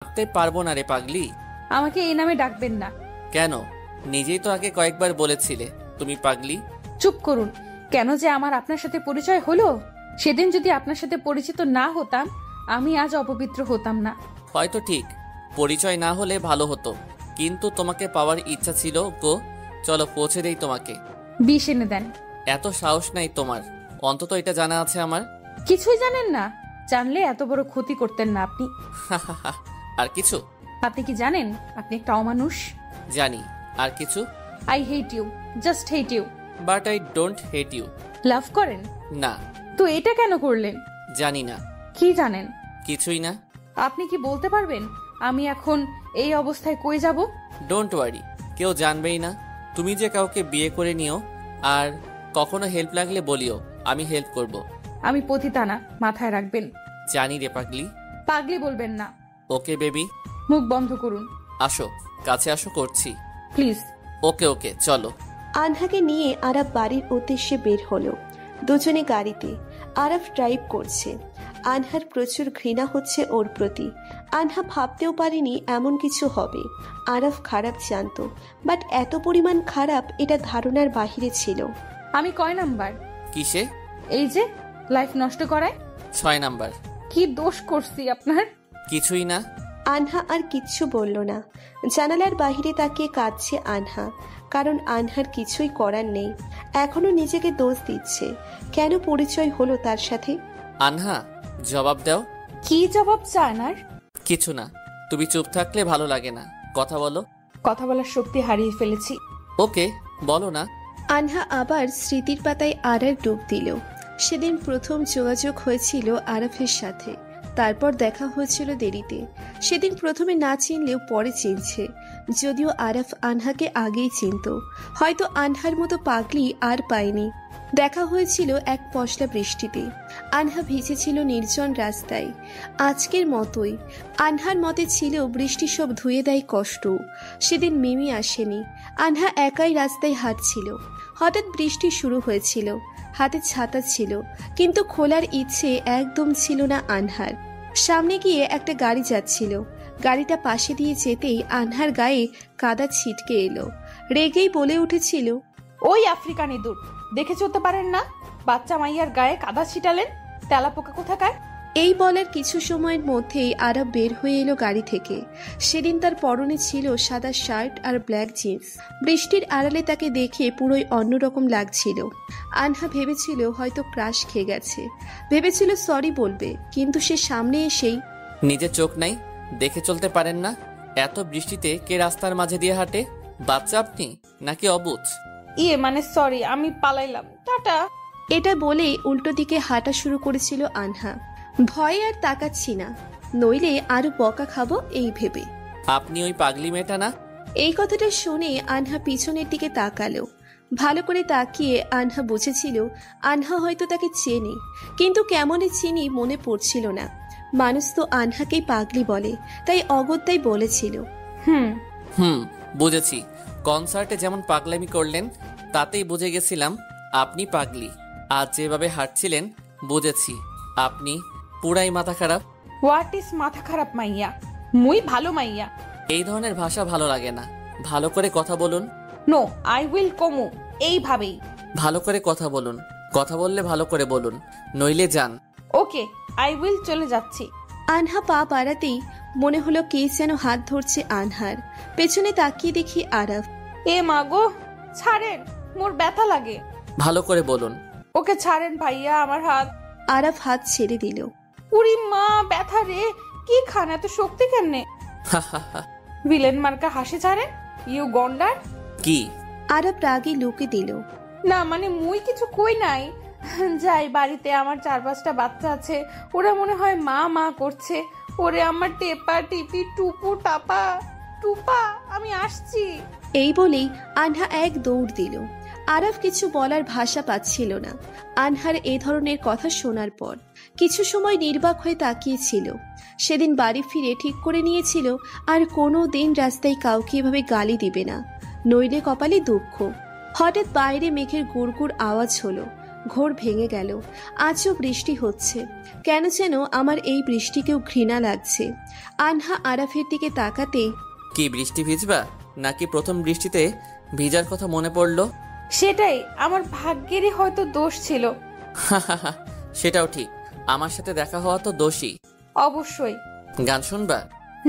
ডাকতে পারবো না রে পাগলি। আমাকে এই নামে ডাকবেন না। কেন? নিজেই তো আগে কয়েকবার বলেছিলে তুমি পাগলি। চুপ করুন। কেন যে আমার আপনার সাথে পরিচয় হলো? সেদিন যদি আপনার সাথে পরিচিত না হতাম, আমি আজ অপবিত্র হতাম না। হয়তো ঠিক, পরিচয় না হলে ভালো হতো, কিন্তু তোমাকে পাওয়ার ইচ্ছা ছিল গো। চলো পৌঁছে দেই তোমাকে। বিষ এনে দেন। এত সাহস নাই তোমার? অন্তত এটা জানা আছে আমার। কিছুই জানেন না? জানলে এত বড় ক্ষতি করতেন না আপনি। আর কিছু? আপনি কি জানেন আপনি একটা অমানুষ? জানি। আর কিছু? I hate you, just hate you. But I don't hate you. Love করেন? না। তো এটা কেন করলেন? জানি না। কি জানেন? কিছুই না। আপনি কি বলতে পারবেন আমি এখন এই অবস্থায় কই যাব? ডোন্ট ওয়ারি, কেউ জানবেই না। তুমি যে কাউকে বিয়ে করে নিও, আর কখনো হেল্প লাগলে বলিও, আমি হেল্প করব। আমি পতিতানা, মাথায় রাখবেন। জানি রে পাগলি। পাগলি বলবেন না। Okay baby. মুখ বন্ধ করুন। আসো, কাছে আসো, করছি। প্লিজ। ওকে ওকে, চলো। আনহাকে নিয়ে আরাফ বাড়ির উদ্দেশ্যে বের হলো। দুজনে গাড়িতে। আরাফ ড্রাইভ করছে। আনহার প্রচুর ঘৃণা হচ্ছে ওর প্রতি। আনহা ভাবতেও পারেনি এমন কিছু হবে। আরাফ খারাপ জানতো, বাট এত পরিমাণ খারাপ এটা ধারণার বাহিরে ছিল। আমি কয় নাম্বার? কিসে? এই যে লাইফ নষ্ট করায়। 6 নাম্বার। কি দোষ করছি আপনার? কিছুই না। আনহা আর কিচ্ছু বলল না। জানালার বাহিরে তাকিয়ে কাঁদছে আনহা, কারণ আনহার কিছুই করার নেই। এখনো নিজেকে দোষ দিচ্ছে, কেন পরিচয় হলো তার সাথে। আনহা, জবাব দাও। কি জবাব চান আর? কিছু না, তুমি চুপ থাকলে ভালো লাগে না, কথা বলো। কথা বলার শক্তি হারিয়ে ফেলেছি। ওকে, বলো না। আনহা আবার স্মৃতির পাতায় আরার ডুব দিল। সেদিন প্রথম যোগাযোগ হয়েছিল আরাফের সাথে, তারপর দেখা হয়েছিল দেরিতে। সেদিন প্রথমে না চিনলেও পরে চিনছে, যদিও আরাফ আনহাকে আগেই চিনত। হয়তো আনহার মতো পাগলি আর পায়নি। দেখা হয়েছিল এক পশলা বৃষ্টিতে। আনহা ভিজেছিল নির্জন রাস্তায়, আজকের মতোই। আনহার মতে ছিল বৃষ্টি সব ধুয়ে দেয় কষ্ট। সেদিন মিমি আসেনি, আনহা একাই রাস্তায় হাঁটছিল। হঠাৎ বৃষ্টি শুরু হয়েছিল। হাতে ছাতা ছিল, কিন্তু খোলার ইচ্ছে একদম ছিল না আনহার। সামনে গিয়ে একটা গাড়ি যাচ্ছিল। গাড়িটা পাশে দিয়ে যেতেই আনহার গায়ে কাদা ছিটকে এলো। রেগেই বলে উঠেছিল, ওই আফ্রিকান ইঁদুর, দেখে চলতে পারেন না? বাচ্চা মাইয়ার গায়ে কাদা ছিটালেন, তেলাপোকা কোথাকার। এই বলার কিছু সময়ের মধ্যেই আরাব বের হয়ে এলো গাড়ি থেকে। সেদিন তার পরনে ছিল সাদা শার্ট আর ব্ল্যাক জিন্স। বৃষ্টির আড়ালে তাকে দেখে পুরোই অন্যরকম লাগছিল। আনহা ভেবেছিল হয়তো ক্রাশ খেয়ে গেছে, ভেবেছিল সরি বলবে, কিন্তু সে সামনে এসেই, নিজের চোখ নাই, দেখে চলতে পারেন না? এত বৃষ্টিতে কে রাস্তার মাঝে দিয়ে হাঁটে? বাচ্চা আপনি নাকি অবুঝ? মানে সরি, আমি পালাইলাম, টাটা। এটা বলেই উল্টো দিকে হাঁটা শুরু করেছিল আনহা। ভয়ে আর তাকাচ্ছি না, নইলে আরো বকা খাবো এই ভেবে। আপনি ওই পাগলি মেয়েটা না? এই কথাটা শুনে আনহা পিছনের দিকে তাকালো। ভালো করে তাকিয়ে আনহা বুঝেছিল আনহা হয়তো তাকে চেনে, কিন্তু কেমনে চিনি মনে পড়ছিল না। মানুষ তো আনহাকেই পাগলি বলে, তাই অগত্যাই বলেছিল, হুম। বুঝেছি। কনসার্টে যেমন পাগলামি করলেন, তাতেই বুঝে গেছিলাম আপনি পাগলি। আজ যেভাবে হাঁটছিলেন, বুঝেছি আপনি পুরাই মাথা খারাপ। হোয়াট ইজ মাথা খারাপ মাইয়া? মুই ভালো মাইয়া। এই ধরনের ভাষা ভালো লাগে না, ভালো করে কথা বলুন। নো, আই উইল কমু। এইভাবেই ভালো করে কথা বলুন, কথা বললে ভালো করে বলুন, নইলে যান। ওকে, আই উইল, চলে যাচ্ছি। আনহা পা বাড়াতেই মনে হলো কে যেন হাত ধরছে আনহার। পেছনে তাকিয়ে দেখি আরাফ। এ মা গো, ছাড়েন, মোর ব্যথা লাগে। ভালো করে বলুন। ওকে ছাড়েন ভাইয়া, আমার হাত। আরাফ হাত ছেড়ে দিল। উরি মা, ব্যথা রে। কি খান, এত শক্তি কেমনে? ভিলেন মার্কা হাসি ছাড়েন, ইউ গন্ডার। কি? আরাফ রাগে লুকে দিল। না মানে মুই কিছু কই নাই। যাই বাড়িতে, আমার 4-5টা বাচ্চা আছে, ওরা মনে হয় মা মা করছে। ওরে আমার টেপা টিপি টুপু টাপা টুপা, আমি আসছি। এই বলেই আনহা এক দৌড় দিল। আরাফ কিছু বলার ভাষা পাচ্ছিল না। আনহার এ ধরনের কথা শোনার পর কিছু সময় নির্বাক হয়ে তাকিয়েছিল। সেদিন বাড়ি ফিরে ঠিক করে নিয়েছিল আর কোনো দিন রাস্তায় কাউকে এভাবে গালি দিবে না, নইলে কপালে দুঃখ। হঠাৎ বাইরে মেঘের গুড়গুড় আওয়াজ হলো। ঘোর ভেঙে গেল। আজও বৃষ্টি হচ্ছে। কেন যেন আমার এই বৃষ্টিকেও ঘৃণা লাগছে। আনহা আরাফের দিকে তাকাতে, কি বৃষ্টি ভিজবা নাকি প্রথম বৃষ্টিতে ভিজার কথা মনে পড়লো? সেটাই, আমার ভাগ্যেরই হয়তো দোষ ছিল। সেটাও ঠিক, আমার সাথে দেখা হওয়া তো দোষী। অবশ্যই। গান শুনবা?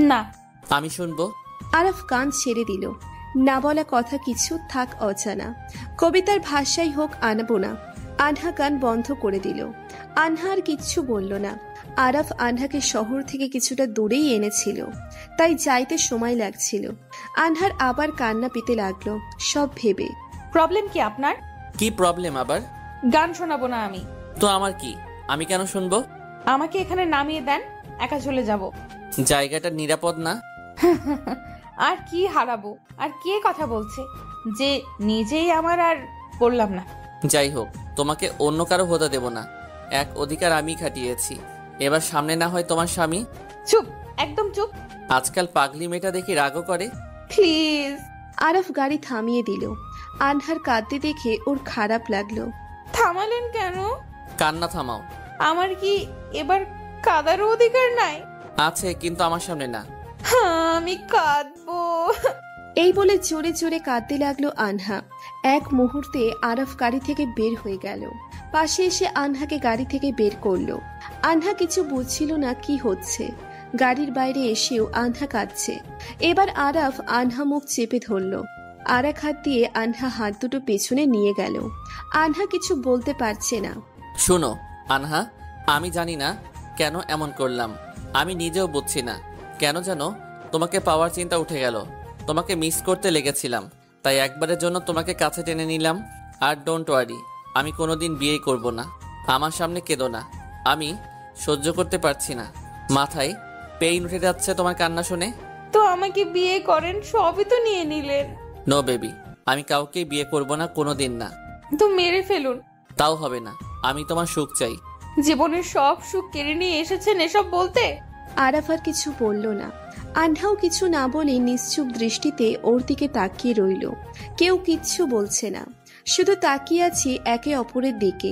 না। আমি শুনবো। আরাফ কান ছেড়ে দিল। না বলা কথা কিছু থাক অজানা। কবিতার ভাষাই হোক আনবো না। আনহা গান বন্ধ করে দিল। আনহা আর কিচ্ছু বলল না। আরাফ আনহাকে শহর থেকে কিছুটা দূরেই এনেছিল, তাই যাইতে সময় লাগছিল। আনহার আবার কান্না পেতে লাগলো সব ভেবে। প্রবলেম কি আপনার? কি প্রবলেম আবার? গান শোনাবো না আমি। তো আমার কি? আমি কেন শুনবো? আমাকে এখানে নামিয়ে দেন, একা চলে যাব। জায়গাটা নিরাপদ না। আর কি হারাবো? আর কে কথা বলছে যে নিজেই আমার? আর বললাম না। যাই হোক, তোমাকে অন্য কারো হতে দেব না। এক অধিকার আমি খাটিয়েছি, এবার সামনে না হয় তোমার স্বামী। চুপ, একদম চুপ। আজকাল পাগলি মেয়েটা দেখি রাগও করে। প্লিজ। আরাফ গাড়ি থামিয়ে দিল। আনহার কাঁদতে দেখে ওর খারাপ লাগলো। থামালেন কেন? কান্না থামাও। আমার কি এবার কাঁদারও অধিকার নাই? আছে, কিন্তু আমার সামনে না। আমি কাঁদবো। এই বলে জোরে জোরে কাঁদতে লাগলো আনহা। এক মুহূর্তে আরাফ গাড়ি থেকে বের হয়ে গেল। পাশে এসে আনহাকে গাড়ি থেকে বের করলো। আনহা কিছু বুঝছিল না কি হচ্ছে। গাড়ির বাইরে এসেও আনহা কাঁদছে। এবার আরাফ আনহা মুখ চেপে ধরল। আর এক হাত দিয়ে আনহা হাত দুটো পেছনে নিয়ে গেল। আনহা কিছু বলতে পারছে না। শোনো আনহা, আমি জানি না কেন এমন করলাম। আমি নিজেও বুঝছি না কেন যেন তোমাকে পাওয়ার চিন্তা উঠে গেল। তোমাকে মিস করতে লেগেছিলাম, তাই একবারের জন্য তোমাকে কাছে টেনে নিলাম। আর ডোন্ট ওয়ারি, আমি কোনোদিন বিয়ে করব না। আমার সামনে কেঁদো না, আমি সহ্য করতে পারছি না। মাথায় পেইন উঠে যাচ্ছে তোমার কান্না শুনে। তো আমাকে বিয়ে করেন, সবই তো নিয়ে নিলেন। নো বেবি, আমি কাউকে বিয়ে করব না, কোনোদিন না। তো মেরে ফেলুন। তাও হবে না, আমি তোমার সুখ চাই। জীবনের সব সুখ কেড়ে নিয়ে এসেছেন এসব বলতে? আরাফ আর কিছু বলল না। আনহাও কিছু না বলে নিশ্চুপ দৃষ্টিতে ওর দিকে তাকিয়ে রইল। কেউ কিচ্ছু বলছে না, শুধু তাকিয়ে আছে একে অপরের দিকে।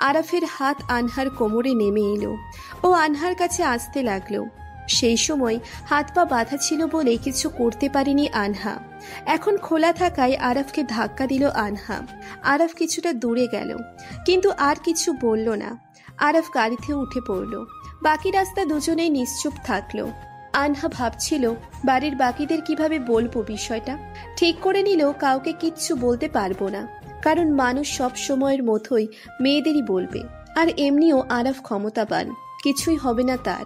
আরাফের হাত আনহার কোমরে নেমে এলো। ও আনহার কাছে আসতে লাগলো। সেই সময় হাত পা বাঁধা ছিল বলে কিছু করতে পারেনি আনহা। এখন খোলা থাকায় আরাফকে ধাক্কা দিল আনহা। আরাফ কিছুটা দূরে গেল, কিন্তু আর কিছু বলল না। আরাফ গাড়িতে উঠে পড়ল। বাকি রাস্তা দুজনেই নিশ্চুপ থাকলো। আনহা ভাবছিল বাড়ির বাকিদের কিভাবে বলবো বিষয়টা। ঠিক করে নিল কাউকে কিচ্ছু বলতে পারবো না, কারণ মানুষ সব সময়ের মতোই মেয়েদেরই বলবে। আর এমনিও আরাফ ক্ষমতাবান, কিছুই হবে না তার।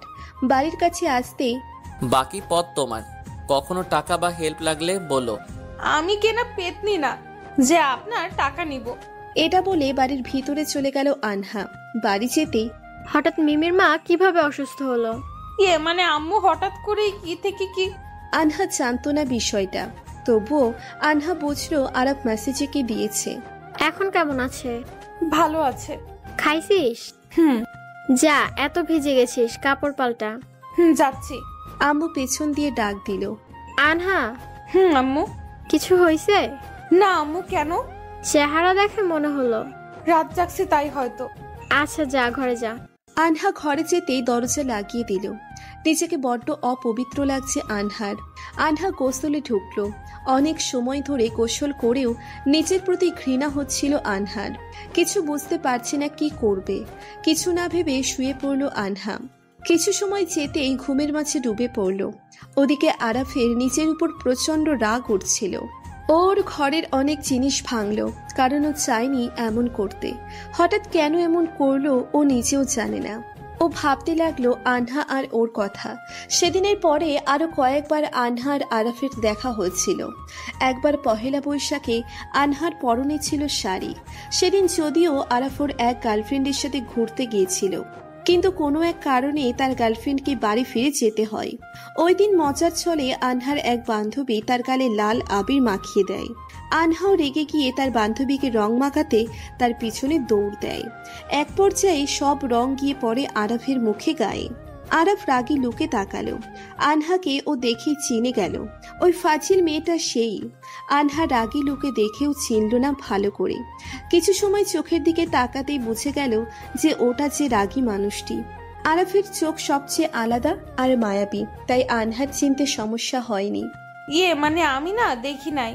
বাড়ির কাছে আসতে, বাকি পথ তোমার। কখনো টাকা বা হেল্প লাগলে বলো। আমি কেনা পেতনি না যে আপনার টাকা নিব। এটা বলে বাড়ির ভিতরে চলে গেল আনহা। বাড়ি যেতেই হঠাৎ মিমির মা কিভাবে অসুস্থ হলো? মানে আম্মু হঠাৎ করে কি থেকে কি? আনহা জানতো না বিষয়টা, তবুও আনহা বুঝলো আরাফ মেসেজে কি দিয়েছে। এখন কেমন আছে? ভালো আছে। খাইছিস? যা, এত ভিজে গেছিস, কাপড় পাল্টা। যাচ্ছি। আম্মু পেছন দিয়ে ডাক দিল। আনহা। আম্মু। কিছু হয়েছে? না আম্মু, কেন? চেহারা দেখে মনে হলো রাত জাগছি তাই হয়তো। আচ্ছা যা, ঘরে যা। আনহা ঘরে যেতেই দরজা লাগিয়ে দিল। নিজেকে বড্ড অপবিত্র লাগছে আনহার। আনহা গোসলে ঢুকলো। অনেক সময় ধরে গোসল করেও নিজের প্রতি ঘৃণা হচ্ছিল আনহার। কিছু বুঝতে পারছে না কি করবে। কিছু না ভেবে শুয়ে পড়ল আনহা। কিছু সময় যেতেই ঘুমের মাঝে ডুবে পড়ল। ওদিকে আরাফের নিজের উপর প্রচন্ড রাগ উঠছিল। ওর ঘরের অনেক জিনিস ভাঙলো, কারণ ও চায়নি এমন করতে। হঠাৎ কেন এমন করলো ও নিজেও জানে না। ও ভাবতে লাগলো আনহা আর ওর কথা। সেদিনের পরে আরো কয়েকবার আনহা আর আরাফের দেখা হয়েছিল। একবার পহেলা বৈশাখে আনহার পরনে ছিল শাড়ি। সেদিন যদিও আরাফ ওর এক গার্লফ্রেন্ডের সাথে ঘুরতে গিয়েছিল, কিন্তু কোনো এক কারণে তার গার্লফ্রেন্ডকে বাড়ি ফিরে যেতে হয়। ওই দিন মজার ছলে আনহার এক বান্ধবী তার গালে লাল আবির মাখিয়ে দেয়। আনহাও রেগে গিয়ে তার বান্ধবীকে রং মাখাতে তার পিছনে দৌড় দেয়। এক পর্যায়ে সব রং গিয়ে পড়ে আরাফের মুখে গায়ে। আরাফ রাগী লুকে তাকালো। আনহাকে ও দেখেই চিনে গেল ওই ফাজিল মেয়েটা সেই। আনহা রাগী লুকে দেখেও চিনল না ভালো করে। কিছু সময় চোখের দিকে তাকাতেই বুঝে গেল যে ওটা যে রাগী মানুষটি। আরাফের চোখ সবচেয়ে আলাদা আর মায়াবী, তাই আনহার চিনতে সমস্যা হয়নি। মানে আমি না দেখি নাই।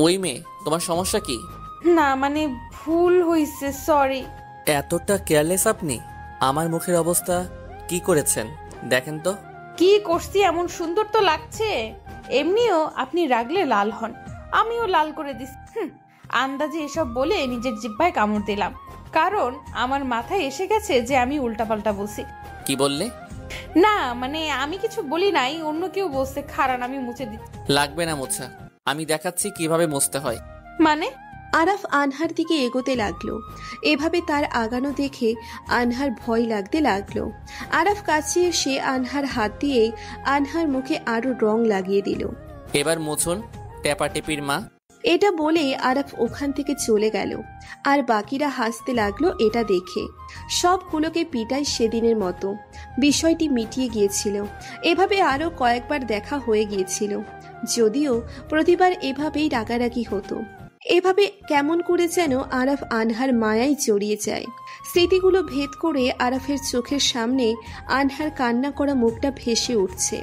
ওই মেয়ে, তোমার সমস্যা কি? না মানে ভুল হইছে, সরি। এতটা কেয়ারলেস আপনি? আমার মুখের অবস্থা কি করেছেন দেখেন তো। কি করছি? এমন সুন্দর তো লাগছে। এমনিও আপনি রাগলে লাল হন, আমিও লাল করে দিছি। আন্দাজে এসব বলে নিজের জিহ্বায় কামড় দিলাম, কারণ আমার মাথায় এসে গেছে যে আমি উল্টাপাল্টা বলছি। কি বললে? না মানে আমি কিছু বলি নাই, অন্য কেউ বলছে। খারান আমি মুছে দিচ্ছি। লাগবে না মোছা, আমি দেখাচ্ছি কিভাবে মুছতে হয়। মানে? আরাফ আনহার দিকে এগোতে লাগলো। এভাবে তার আগানো দেখে আনহার ভয় লাগতে লাগলো। আরাফ কাছে এসে আনহার হাত দিয়ে আনহার মুখে আরো রং লাগিয়ে দিল। এবার মুছুন টেপাটেপির মা। এটা বলে আরাফ ওখান থেকে চলে গেল। আর বাকিরা হাসতে লাগলো এটা দেখে। সবগুলোকে পিটায় সেদিনের মতো। বিষয়টি মিটিয়ে গিয়েছিল। এভাবে আরো কয়েকবার দেখা হয়ে গিয়েছিল, যদিও প্রতিবার এভাবেই রাগারাগি হতো। এভাবে কেমন করে যেন আরাফ আনহার মায়ায় জড়িয়ে যায়। স্মৃতিগুলো ভেদ করে আরাফের চোখের সামনে আনহার কান্না করা মুখটা ভেসে উঠছে।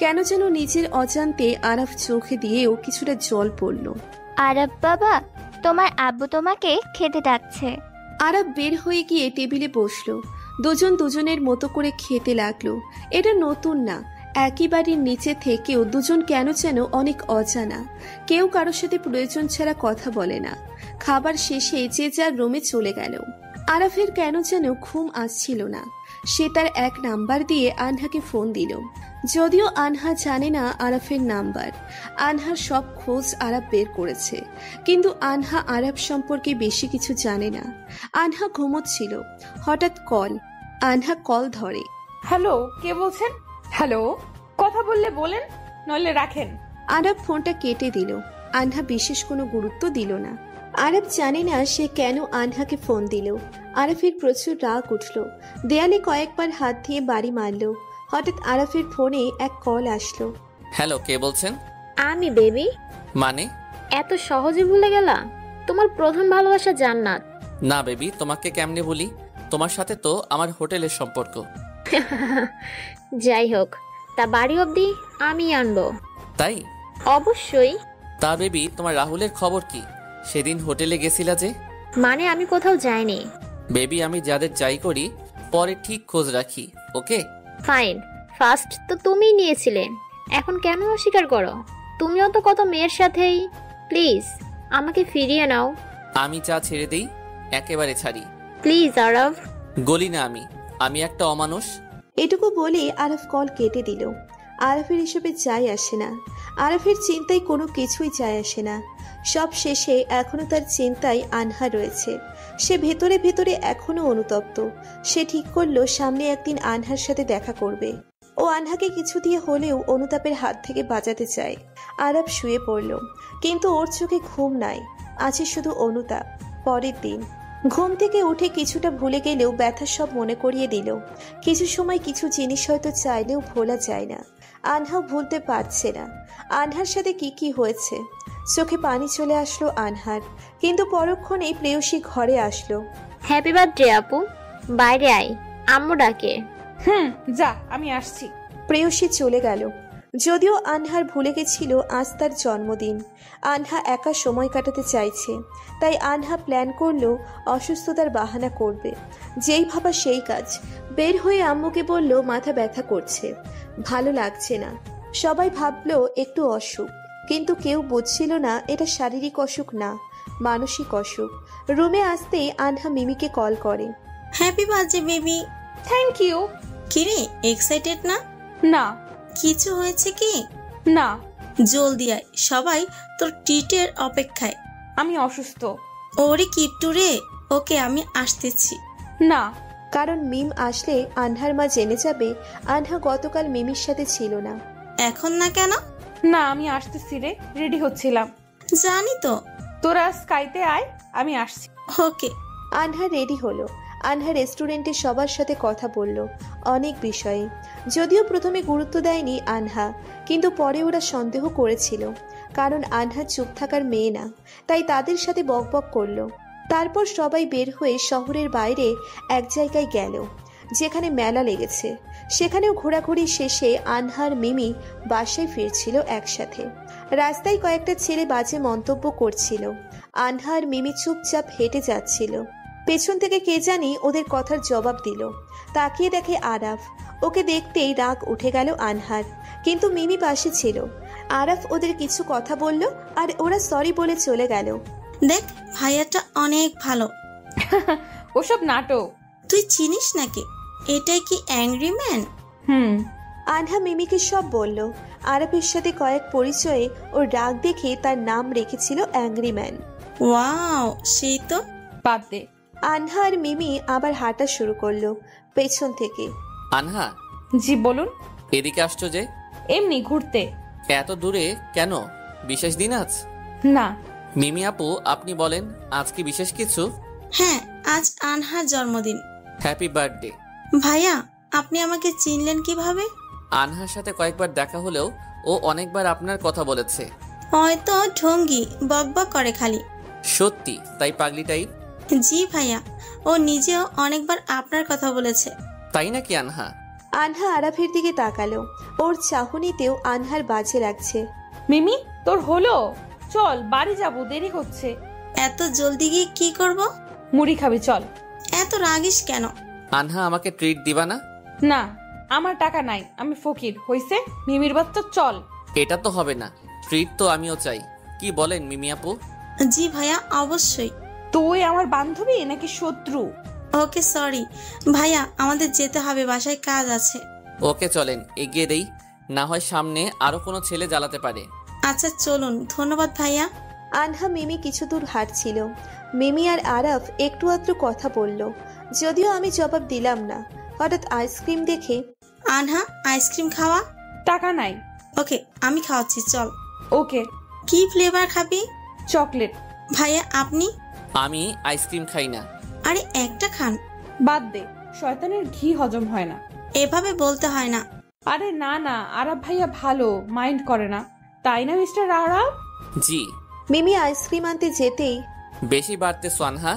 কেন যেন নিজের অজান্তে আরাফ চোখে দিয়েও কিছুটা জল পড়ল। আরাফ বাবা, তোমার আব্বু তোমাকে খেতে ডাকছে। আরাফ বের হয়ে গিয়ে টেবিলে বসলো। দুজন দুজনের মতো করে খেতে লাগলো। এটা নতুন না, একই বাড়ির নিচে থেকেও দুজন কেন যেন অনেক অজানা। কেউ কারোর সাথে প্রয়োজন ছাড়া কথা বলে না। খাবার শেষে যে যার রুমে চলে গেল। আরাফের কেন যেন ঘুম আসছিল না। সে তার এক নাম্বার দিয়ে আনহাকে ফোন দিল, যদিও আনহা জানে না আরাফের নাম্বার। আনহার সব খোঁজ আরাফ বের করেছে, কিন্তু আনহা আরাফ সম্পর্কে বেশি কিছু জানে না। আনহা ঘুমোচ্ছিল, হঠাৎ কল। আনহা কল ধরে। হ্যালো, কে বলছেন? হ্যালো, কথা বললে বলেন, নইলে রাখেন। আরাফ ফোনটা কেটে দিল। আনহা বিশেষ কোনো গুরুত্ব দিল না। আরাফ জানে না সে কেন আনহাকে ফোন দিল। আরাফের প্রচুর রাগ উঠল। দেয়ালে কয়েকবার হাত দিয়ে বাড়ি মারল। হঠাৎ আরাফের ফোনে এক কল আসলো। হ্যালো, কে বলছেন? আমি বেবি। মানে? এত সহজে ভুলে গেলা? তোমার প্রথম ভালোবাসা জান্নাত। না বেবি, তোমাকে কেমনে বলি? তোমার সাথে তো আমার হোটেলের সম্পর্ক। যাই হোক, তা বাড়ি অবধি আমি আনবো। তাই? অবশ্যই। তা বেবি, তোমার রাহুলের খবর কি? সেদিন হোটেলে গেছিলা যে? মানে আমি কোথাও যাইনি। বেবি, আমি যাদের যাই করি পরে ঠিক খোঁজ রাখি, ওকে? ফাইন, ফার্স্ট তো তুমিই নিয়েছিলে, এখন কেন অস্বীকার করো? তুমিও তো কত মেয়ের সাথেই। প্লিজ আমাকে ফিরিয়ে নাও। আমি যা ছেড়ে দেই একেবারে ছাড়ি। প্লিজ আরব। গলি না আমি একটা অমানুষ। এটুকু বলে আরাফ কল কেটে দিল। আরাফের এসবে যায় আসে না। আরাফের চিন্তায় কোনো কিছুই যায় আসে না। সব শেষে এখনো তার চিন্তায় আনহা রয়েছে। সে ভেতরে ভেতরে এখনো অনুতপ্ত। সে ঠিক করলো সামনে একদিন আনহার সাথে দেখা করবে। ও আনহাকে কিছু দিয়ে হলেও অনুতাপের হাত থেকে বাঁচাতে চায়। আরাফ শুয়ে পড়ল, কিন্তু ওর চোখে ঘুম নাই, আছে শুধু অনুতাপ। পরের দিন ঘুম থেকে উঠে কিছুটা ভুলে গেলেও ব্যথা সব মনে করিয়ে দিল। কিছু সময় কিছু জিনিস হয়তো চাইলেও ভোলা যায় না। আনহাও ভুলতে পারছে না আনহার সাথে কি কি হয়েছে। চোখে পানি চলে আসলো আনহার, কিন্তু পরক্ষণেই প্রেয়সী ঘরে আসলো। হ্যাপি বার্থডে আপু, বাইরে আয়, আম্মু ডাকে। যা, আমি আসছি। প্রেয়সী চলে গেল। যদিও আনহার ভুলে গেছিল আজ তার জন্মদিন। আনহা একা সময় কাটাতে চাইছে, তাই আনহা প্ল্যান করলো অসুস্থতার বাহানা করবে। যেই ভাবা সেই কাজ। বের হয়ে আম্মুকে বলল মাথা ব্যথা করছে, ভালো লাগছে না। সবাই ভাবলো একটু অসুখ, কিন্তু কেউ বুঝছিল না এটা শারীরিক অসুখ না, মানসিক অসুখ। রুমে আসতেই আনহা মিমিকে কল করে। Happy birthday baby. Thank you. কিরে, এক্সাইটেড না? না। কিছু হয়েছে কি? না। জলদি আয়, সবাই তোর ট্রিটের অপেক্ষায়। আমি অসুস্থ। ওরে কিপটু রে, ওকে আমি আসতেছি। না। কারণ মিম আসলে আনহার মা জেনে যাবে আনহা গতকাল মিমির সাথে ছিল না। এখন না কেন? না, আমি আসতেছি রে, রেডি হচ্ছিলাম। জানি তো। তোরা স্কাইতে আয়, আমি আসছি। ওকে। আনহা রেডি হলো। আনহা রেস্টুরেন্টে সবার সাথে কথা বলল অনেক বিষয়ে। যদিও প্রথমে গুরুত্ব দেয়নি আনহা, কিন্তু পরে ওরা সন্দেহ করেছিল, কারণ আনহা চুপ থাকার মেয়ে না, তাই তাদের সাথে বকবক করলো। তারপর সবাই বের হয়ে শহরের বাইরে এক জায়গায় গেল যেখানে মেলা লেগেছে। সেখানেও ঘোরাঘুরি শেষে আনহার মিমি বাসায় ফিরছিল একসাথে। রাস্তায় কয়েকটা ছেলে বাজে মন্তব্য করছিল। আনহার মিমি চুপচাপ হেঁটে যাচ্ছিল। পেছন থেকে কে জানি ওদের কথার জবাব দিল। তাকিয়ে দেখে আরাফ। ওকে দেখতেই রাগ উঠে গেল আনহার, কিন্তু মিমি পাশে ছিল। আরাফ ওদের কিছু কথা বলল আর ওরা সরি বলে চলে গেল। দেখ ভাইয়াটা অনেক ভালো। ওসব নাটক। তুই চিনিস নাকি? এটাই কি অ্যাংরি ম্যান? আনহা মিমিকে সব বলল। আরাফের সাথে কয়েক পরিচয়ে ওর রাগ দেখে তার নাম রেখেছিল অ্যাংরি ম্যান। ওয়াও, সেই তো। বাদ দে। আনহা আর মিমি আবার হাঁটা শুরু করলো পেছন থেকে। আনহা, জি বলুন। এদিকে আসছো যে? এমনি ঘুরতে। এত দূরে কেন? বিশেষ দিন আজ? না। মিমি আপু, আপনি বলেন, আজ কি বিশেষ কিছু? হ্যাঁ, আজ আনহার জন্মদিন। Happy birthday. ভাইয়া, আপনি আমাকে চিনলেন কিভাবে? আনহার সাথে কয়েকবার দেখা হলেও ও অনেকবার আপনার কথা বলেছে। হয়তো ঢঙ্গি বকবক করে খালি। সত্যি তাই পাগলিটাই? জি ভাইয়া, ও নিজেও অনেকবার আপনার কথা বলেছে। তাই নাকি আনহা? আনহা আরাফের দিকে তাকালো। ওর চাহনিতেও আনহার বাজে লাগছে। মিমি, তোর হলো? চল বাড়ি যাব, দেরি হচ্ছে। এত জলদি গিয়ে কি করব? মুড়ি খাবি, চল। এত রাগিস কেন? আনহা, আমাকে ট্রিট দিবা না? না, আমার টাকা নাই, আমি ফকির। হইছে মিমির বাচ্চা, চল। এটা তো হবে না, ট্রিট তো আমিও চাই। কি বলেন মিমি আপু? জি ভাইয়া, অবশ্যই। তুই আমার বান্ধবী নাকি শত্রু? ওকে সরি ভাইয়া, আমাদের যেতে হবে, বাসায় কাজ আছে। ওকে চলেন, এগিয়ে দেই, না হয় সামনে আরো কোনো ছেলে জ্বালাতে পারে। আচ্ছা চলুন, ধন্যবাদ ভাইয়া। আনহা মিমি কিছু দূর হাঁটছিল। মিমি আর আরাফ একটু আধটু কথা বলল, যদিও আমি জবাব দিলাম না। হঠাৎ আইসক্রিম দেখে, আনহা, আইসক্রিম খাওয়া? টাকা নাই। ওকে, আমি খাওয়াচ্ছি, চল। ওকে। কি ফ্লেভার খাবি? চকলেট। ভাইয়া আপনি? আমি আইসক্রিম খাই না। আরে একটা খান। বাদ দে, শয়তানের ঘি হজম হয় না। এভাবে বলতে হয় না। আরে না না, আরাব ভাইয়া ভালো, মাইন্ড করে না, তাই না মিস্টার আরাব? জি। মিমি আইসক্রিম আনতে যেতেই, বেশি বাড়তেছো আনহা।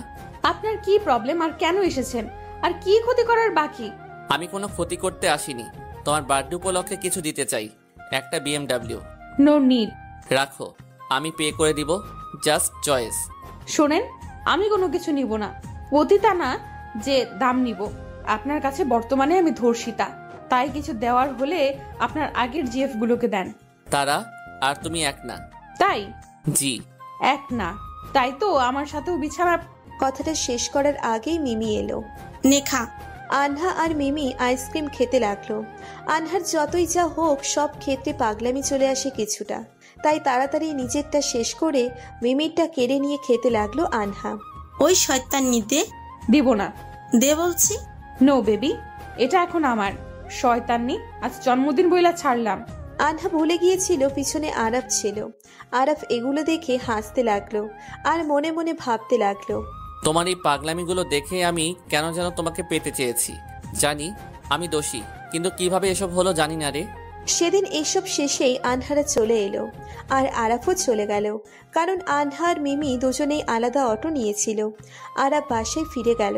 আপনার কি প্রবলেম আর কেন এসেছেন? আর কি ক্ষতি করার বাকি? আমি কোনো ক্ষতি করতে আসিনি, তোমার বার্থডে উপলক্ষে কিছু দিতে চাই, একটা BMW। No need. রাখো, আমি পে করে দিব, জাস্ট চয়েস। শোনেন, আমি কোনো কিছু নিব না, পতিতা না যে দাম নিব। আপনার কাছে বর্তমানে আমি ধর্ষিতা, তাই কিছু দেওয়ার হলে আপনার আগের জিএফ গুলোকে দেন। তারা আর তুমি এক না? তাই? জি। এক না, তাই তো আমার সাথেও বিছানা। কথাটা শেষ করার আগেই মিমি এলো। নেখা। আনহা আর মিমি আইসক্রিম খেতে লাগলো। আনহার যতই যা হোক সব ক্ষেত্রে পাগলামি চলে আসে কিছুটা, তাই তাড়াতাড়ি নিজেরটা শেষ করে মিমিরটা কেড়ে নিয়ে খেতে লাগলো আনহা। ওই শয়তান্নি দে। দিব না। দে বলছি। নো বেবি, এটা এখন আমার। শয়তান্নি, আজ জন্মদিন বইলা ছাড়লাম। আনহা ভুলে গিয়েছিল পিছনে আরাফ ছিল। আরাফ এগুলো দেখে হাসতে লাগলো আর মনে মনে ভাবতে লাগলো, তোমার এই পাগলামিগুলো দেখে আমি কেন যেন তোমাকে পেতে চেয়েছি। জানি আমি দোষী, কিন্তু কিভাবে এসব হলো জানি না রে। সেদিন এসব শেষেই আনহারা চলে এলো আর আরাফও চলে গেল, কারণ আনহার মিমি দুজনেই আলাদা অটো নিয়েছিল। আরাফ বাসায় ফিরে গেল,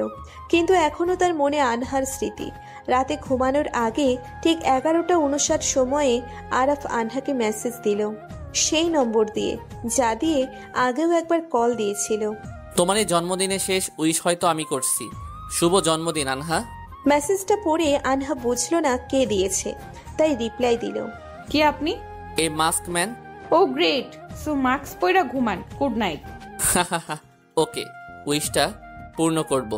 কিন্তু এখনও তার মনে আনহার স্মৃতি। রাতে ঘুমানোর আগে ঠিক 11:59 সময়ে আরাফ আনহাকে মেসেজ দিল, সেই নম্বর দিয়ে যা দিয়ে আগেও একবার কল দিয়েছিল। তোমার এই জন্মদিনের শেষ উইশ হয়তো আমি করছি। শুভ জন্মদিন আনহা। মেসেজটা পড়ে আনহা বুঝলো না কে দিয়েছে, তাই রিপ্লাই দিল, কে আপনি? এ মাস্ক ম্যান। ও গ্রেট, সো মাস্ক পয়রা ঘুমান, গুড নাইট। ওকে, উইশটা পূর্ণ করব।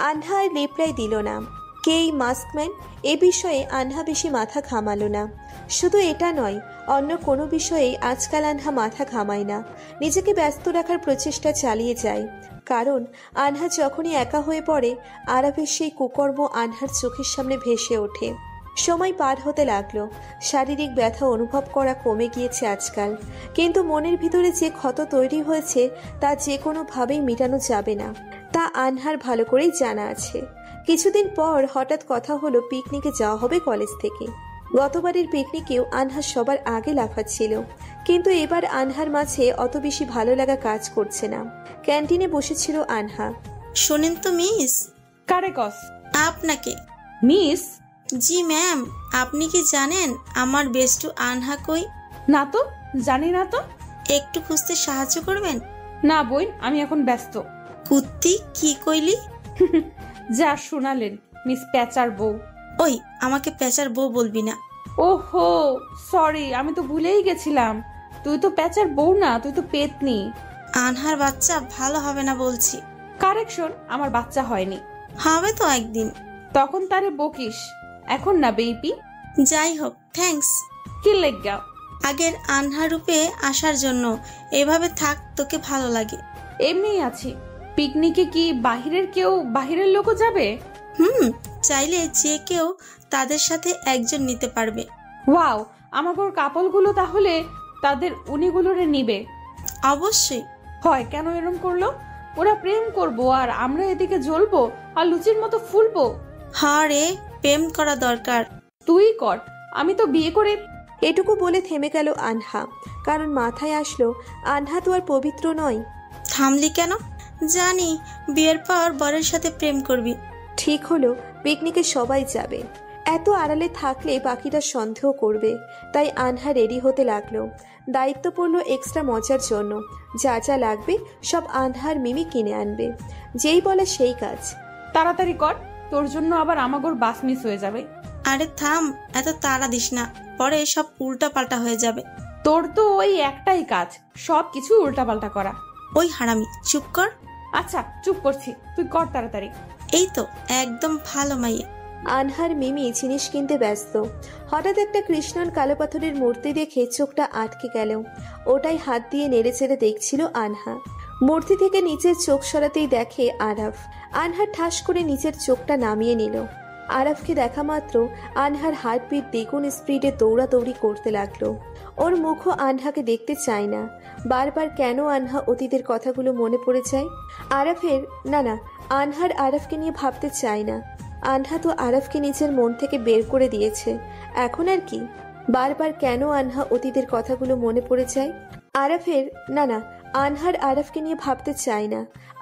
আনহা আর রিপ্লাই দিল না। কে এই মাস্কম্যান, এ বিষয়ে আনহা বেশি মাথা ঘামালো না। শুধু এটা নয়, অন্য কোনো বিষয়েই আজকাল আনহা মাথা ঘামায় না, নিজেকে ব্যস্ত রাখার প্রচেষ্টা চালিয়ে যায়। কারণ আনহা যখনই একা হয়ে পড়ে, আরাফের সেই কুকর্ম আনহার চোখের সামনে ভেসে ওঠে। সময় পার হতে লাগলো, শারীরিক ব্যথা অনুভব করা কমে গিয়েছে আজকাল, কিন্তু মনের ভিতরে যে ক্ষত তৈরি হয়েছে তা যে কোনোভাবেই মেটানো যাবে না, তা আনহার ভালো করেই জানা আছে। কিছুদিন পর হঠাৎ কথা হলো পিকনিকে যাওয়া হবে কলেজ থেকে। গতবারের পিকনিকেও আনহা সবার আগে লাফাচ্ছিল, কিন্তু এবার আনহার মাঝে অত বেশি ভালো লাগা কাজ করছে না। ক্যান্টিনে বসেছিল আনহা। শোনেন তো মিস, কারে কস? আপনাকে। মিস? জি ম্যাম, আপনি কি জানেন আমার বেস্টু আনহা কই? না তো, জানি না তো। একটু খুঁজতে সাহায্য করবেন? না বইন, আমি এখন ব্যস্ত। কুত্তি কি কইলি? যা শোনালেন, মিস প্যাচার বউ। ওই, আমাকে পেঁচার বউ বলবি না। ওহো সরি, আমি তো ভুলেই গেছিলাম। তুই তো প্যাচার বউ না, তুই তো পেতনি। আনহার বাচ্চা ভালো হবে না বলছি। কারেকশন, আমার বাচ্চা হয়নি। হবে তো একদিন। তখন তারে বকিস, এখন না বেবি। যাই হোক, থ্যাঙ্কস। কি লেগা? আগের আনহা রূপে আসার জন্য। এভাবে থাক, তোকে ভালো লাগে। এমনিই আছি। পিকনিকে কি বাহিরের লোকও যাবে? চাইলে যে কেউ তাদের সাথে একজন নিতে পারবে। ওয়াও, আমাগোর কাপলগুলো তাহলে তাদের উনিগুলোরে নিবে? অবশ্যই। হয় কেন এরম করলো? ওরা প্রেম করবো আর আমরা এদিকে জ্বলবো আর লুচির মতো ফুলবো। রে, প্রেম করা দরকার। তুই কর, আমি তো বিয়ে করে। এটুকু বলে থেমে গেল আনহা, কারণ মাথায় আসলো আনহা তো আর পবিত্র নয়। থামলি কেন? জানি বিয়ের পর বরের সাথে প্রেম করবি। ঠিক হলো, পিকনিকে সবাই যাবে। এত আড়ালে থাকলে বাকিরা সন্দেহ করবে, তাই আনহা রেডি হতে লাগলো। দায়িত্ব পড়লো এক্সট্রা মজার জন্য। যা যা লাগবে সব আনহার মিমি কিনে আনবে। যেই বলে সেই কাজ। তাড়াতাড়ি কর, তোর জন্য আবার আমাগোর বাস মিস হয়ে যাবে। আরে থাম, এত তাড়া দিস না, পরে সব উল্টা পাল্টা হয়ে যাবে। তোর তো ওই একটাই কাজ, সব কিছু উল্টাপাল্টা করা। ওই হারামি, চুপ কর। আচ্ছা চুপ করছি, তুই কর তাড়াতাড়ি। এই তো একদম ভালো মাইয়ে। আনহার মিমি জিনিস কিনতে ব্যস্ত। হঠাৎ একটা কৃষ্ণন কালো পাথরের মূর্তি দেখে চোখটা আটকে গেল। ওটাই হাত দিয়ে নেড়ে চেড়ে দেখছিল আনহা। মূর্তি থেকে নিচের চোখ সরাতেই দেখে আরাফ। আনহা ঠাস করে নিচের চোখটা নামিয়ে নিল। আরাফকে দেখা মাত্র আনহার হার্টবিট দ্বিগুণ স্পিডে দৌড়াদৌড়ি করতে লাগলো। ওর মুখও আনহাকে দেখতে চায় না। বারবার কেন আনহা অতীতের কথাগুলো মনে পড়ে যায়। আনহার আরাফকে নিয়ে ভাবতে চায় না। আনহা তো আরাফকে নিজের মন থেকে বের করে দিয়েছে, এখন আর কি? বারবার কেন আনহা অতীতের কথাগুলো মনে পড়ে যায়। আনহার আরাফকে নিয়ে ভাবতে চায় না।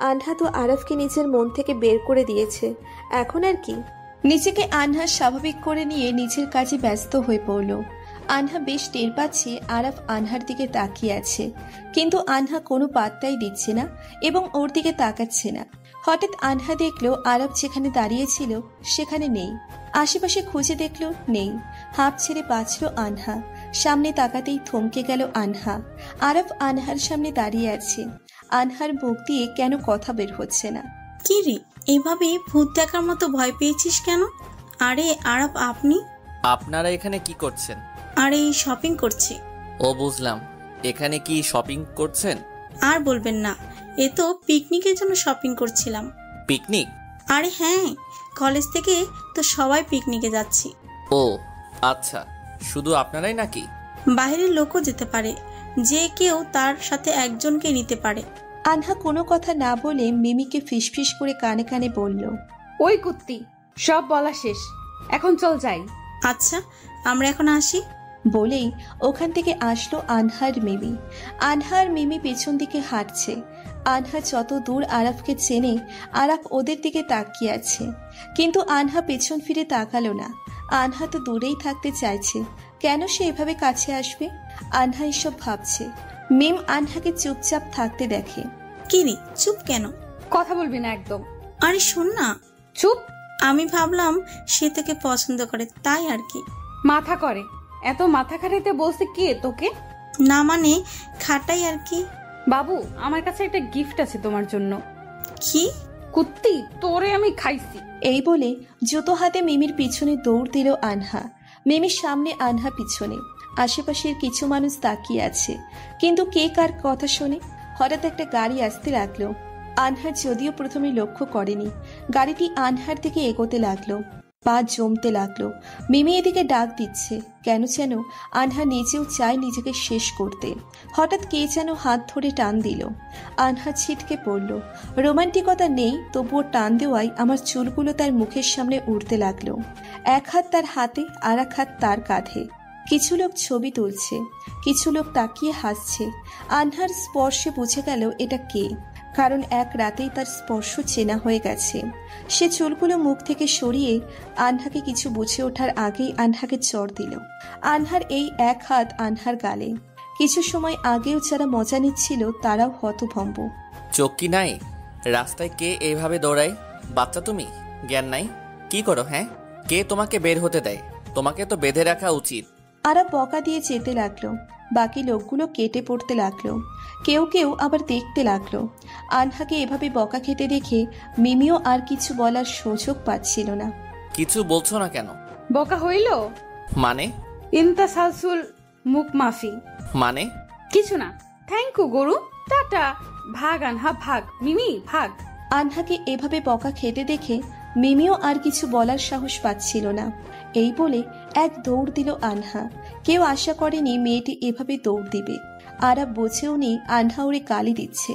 আনহা তো আরাফকে নিজের মন থেকে বের করে দিয়েছে, এখন আর কি? নিজেকে আনহা স্বাভাবিক করে নিয়ে নিজের কাজে ব্যস্ত হয়ে পড়ল। আনহা বেশ টের পাচ্ছে আরাফ আনহার দিকে তাকিয়ে আছে, কিন্তু আনহা কোনো পাত্তাই দিচ্ছে না এবং ওর দিকে তাকাচ্ছে না। হঠাৎ আনহা দেখলো আরাফ যেখানে দাঁড়িয়েছিল সেখানে নেই। আশেপাশে খুঁজে দেখলো নেই। হাঁপ ছেড়ে বাঁচল আনহা। সামনে তাকাতেই থমকে গেল আনহা। আরাফ আনহার সামনে দাঁড়িয়ে আছে। আনহার মুখ দিয়ে কেন কথা বের হচ্ছে না। কি রে, এভাবে ভূত দেখার মতো ভয় পেয়েছিস কেন? আরে আরাফ, আপনি? আপনারা এখানে কি করছেন? আরে শপিং করছি। ও বুঝলাম, এখানে কি শপিং করছেন? আর বলবেন না, এ তো পিকনিকের জন্য শপিং করছিলাম। পিকনিক? আরে হ্যাঁ, কলেজ থেকে তো সবাই পিকনিকে যাচ্ছি। ও আচ্ছা, শুধু আপনারাই নাকি? বাইরের লোকও যেতে পারে, যে কেউ তার সাথে একজনকে নিতে পারে। আনহা কোনো কথা না বলে মিমিকে ফিসফিস করে কানে কানে বলল, ওই কুত্তি, সব বলা শেষ, এখন চল যাই। আচ্ছা, আমরা এখন আসি। বলেই ওখান থেকে আসলো আনহার মিমি। আনহার মিমি পেছন দিকে হাঁটছে। আনহা যত দূর আরাফকে চেনে, আরাফ ওদের দিকে তাকিয়ে আছে, কিন্তু আনহা পেছন ফিরে তাকালো না। আনহা তো দূরেই থাকতে চাইছে, কেন সে এভাবে কাছে আসবে? আনহা এসব ভাবছে। মিম আনহাকে চুপচাপ থাকতে দেখে। কি রে, চুপ কেন? কথা বলবি না একদম। আরে শোন না। চুপ। আমি ভাবলাম সে তোকে পছন্দ করে, তাই আর কি। মাথা করে, এত মাথা খাটাইতে বলছে কে তোকে? না মানে খাটাই আর কি। বাবু, আমার কাছে একটা গিফট আছে তোমার জন্য। কি? কুত্তি, তোরে আমি খাইছি। এই বলে জুতো হাতে মিমির পিছনে দৌড় দিল আনহা। মিমির সামনে, আনহা পিছনে। আশেপাশের কিছু মানুষ তাকিয়ে আছে, কিন্তু কে কার কথা শোনে? হঠাৎ একটা গাড়ি আসতে লাগলো। আনহা যদিও প্রথমে লক্ষ্য করেনি, গাড়িটি আনহার দিকে এগোতে লাগলো। পা জমতে লাগলো। মিমি এদিকে ডাক দিচ্ছে, কেন যেন আনহা নিজেও চায় নিজেকে শেষ করতে। হঠাৎ কে যেন হাত ধরে টান দিল। আনহা ছিটকে পড়ল। রোমান্টিকতা নেই, তবুও টান দেওয়ায় আমার চুলগুলো তার মুখের সামনে উড়তে লাগলো। এক হাত তার হাতে, আর এক হাত তার কাঁধে। কিছু লোক ছবি তুলছে, কিছু লোক তাকিয়ে হাসছে। আনহার স্পর্শে বুঝে গেল এটা কে, কারণ এক রাতেই তার স্পর্শ চেনা হয়ে গেছে। সে চুলগুলো মুখ থেকে সরিয়ে আনহাকে কিছু বুঝে ওঠার আগেই আনহাকে চড় দিল। আনহার এই এক হাত আনহার গালে। কিছু সময় আগেও যারা মজা নিচ্ছিল তারাও হতভম্ব। চোখ কি নাই? রাস্তায় কে এইভাবে দৌড়ায়? বাচ্চা তুমি, জ্ঞান নাই? কি করো? হ্যাঁ, কে তোমাকে বের হতে দেয়? তোমাকে তো বেঁধে রাখা উচিত। আরা বকা দিয়ে যেতে লাগলো। বাকি লোকগুলো কেটে পড়তে লাগলো। কেউ কেউ আবার দেখতে লাগলো। আনহাকে এভাবে বকা খেতে দেখে মিমিও আর কিছু বলার সুযোগ পাচ্ছিল না। কিছু বলছো না কেন? বকা হইল মানে? ইন্তাসালসুল মুখ মাফি। মানে? কিছু না। থ্যাংক ইউ গরু, টাটা। ভাগ আনহা ভাগ, মিমি ভাগ। আনহাকে এভাবে বকা খেতে দেখে মিমিও আর কিছু বলার সাহস পাচ্ছিল না। এই বলে এক দৌড় দিল আনহা। কেউ আশা করেনি মেয়েটি এভাবে দৌড় দিবে। আরা বোঝেও নি আনহা ওরে গালি দিচ্ছে।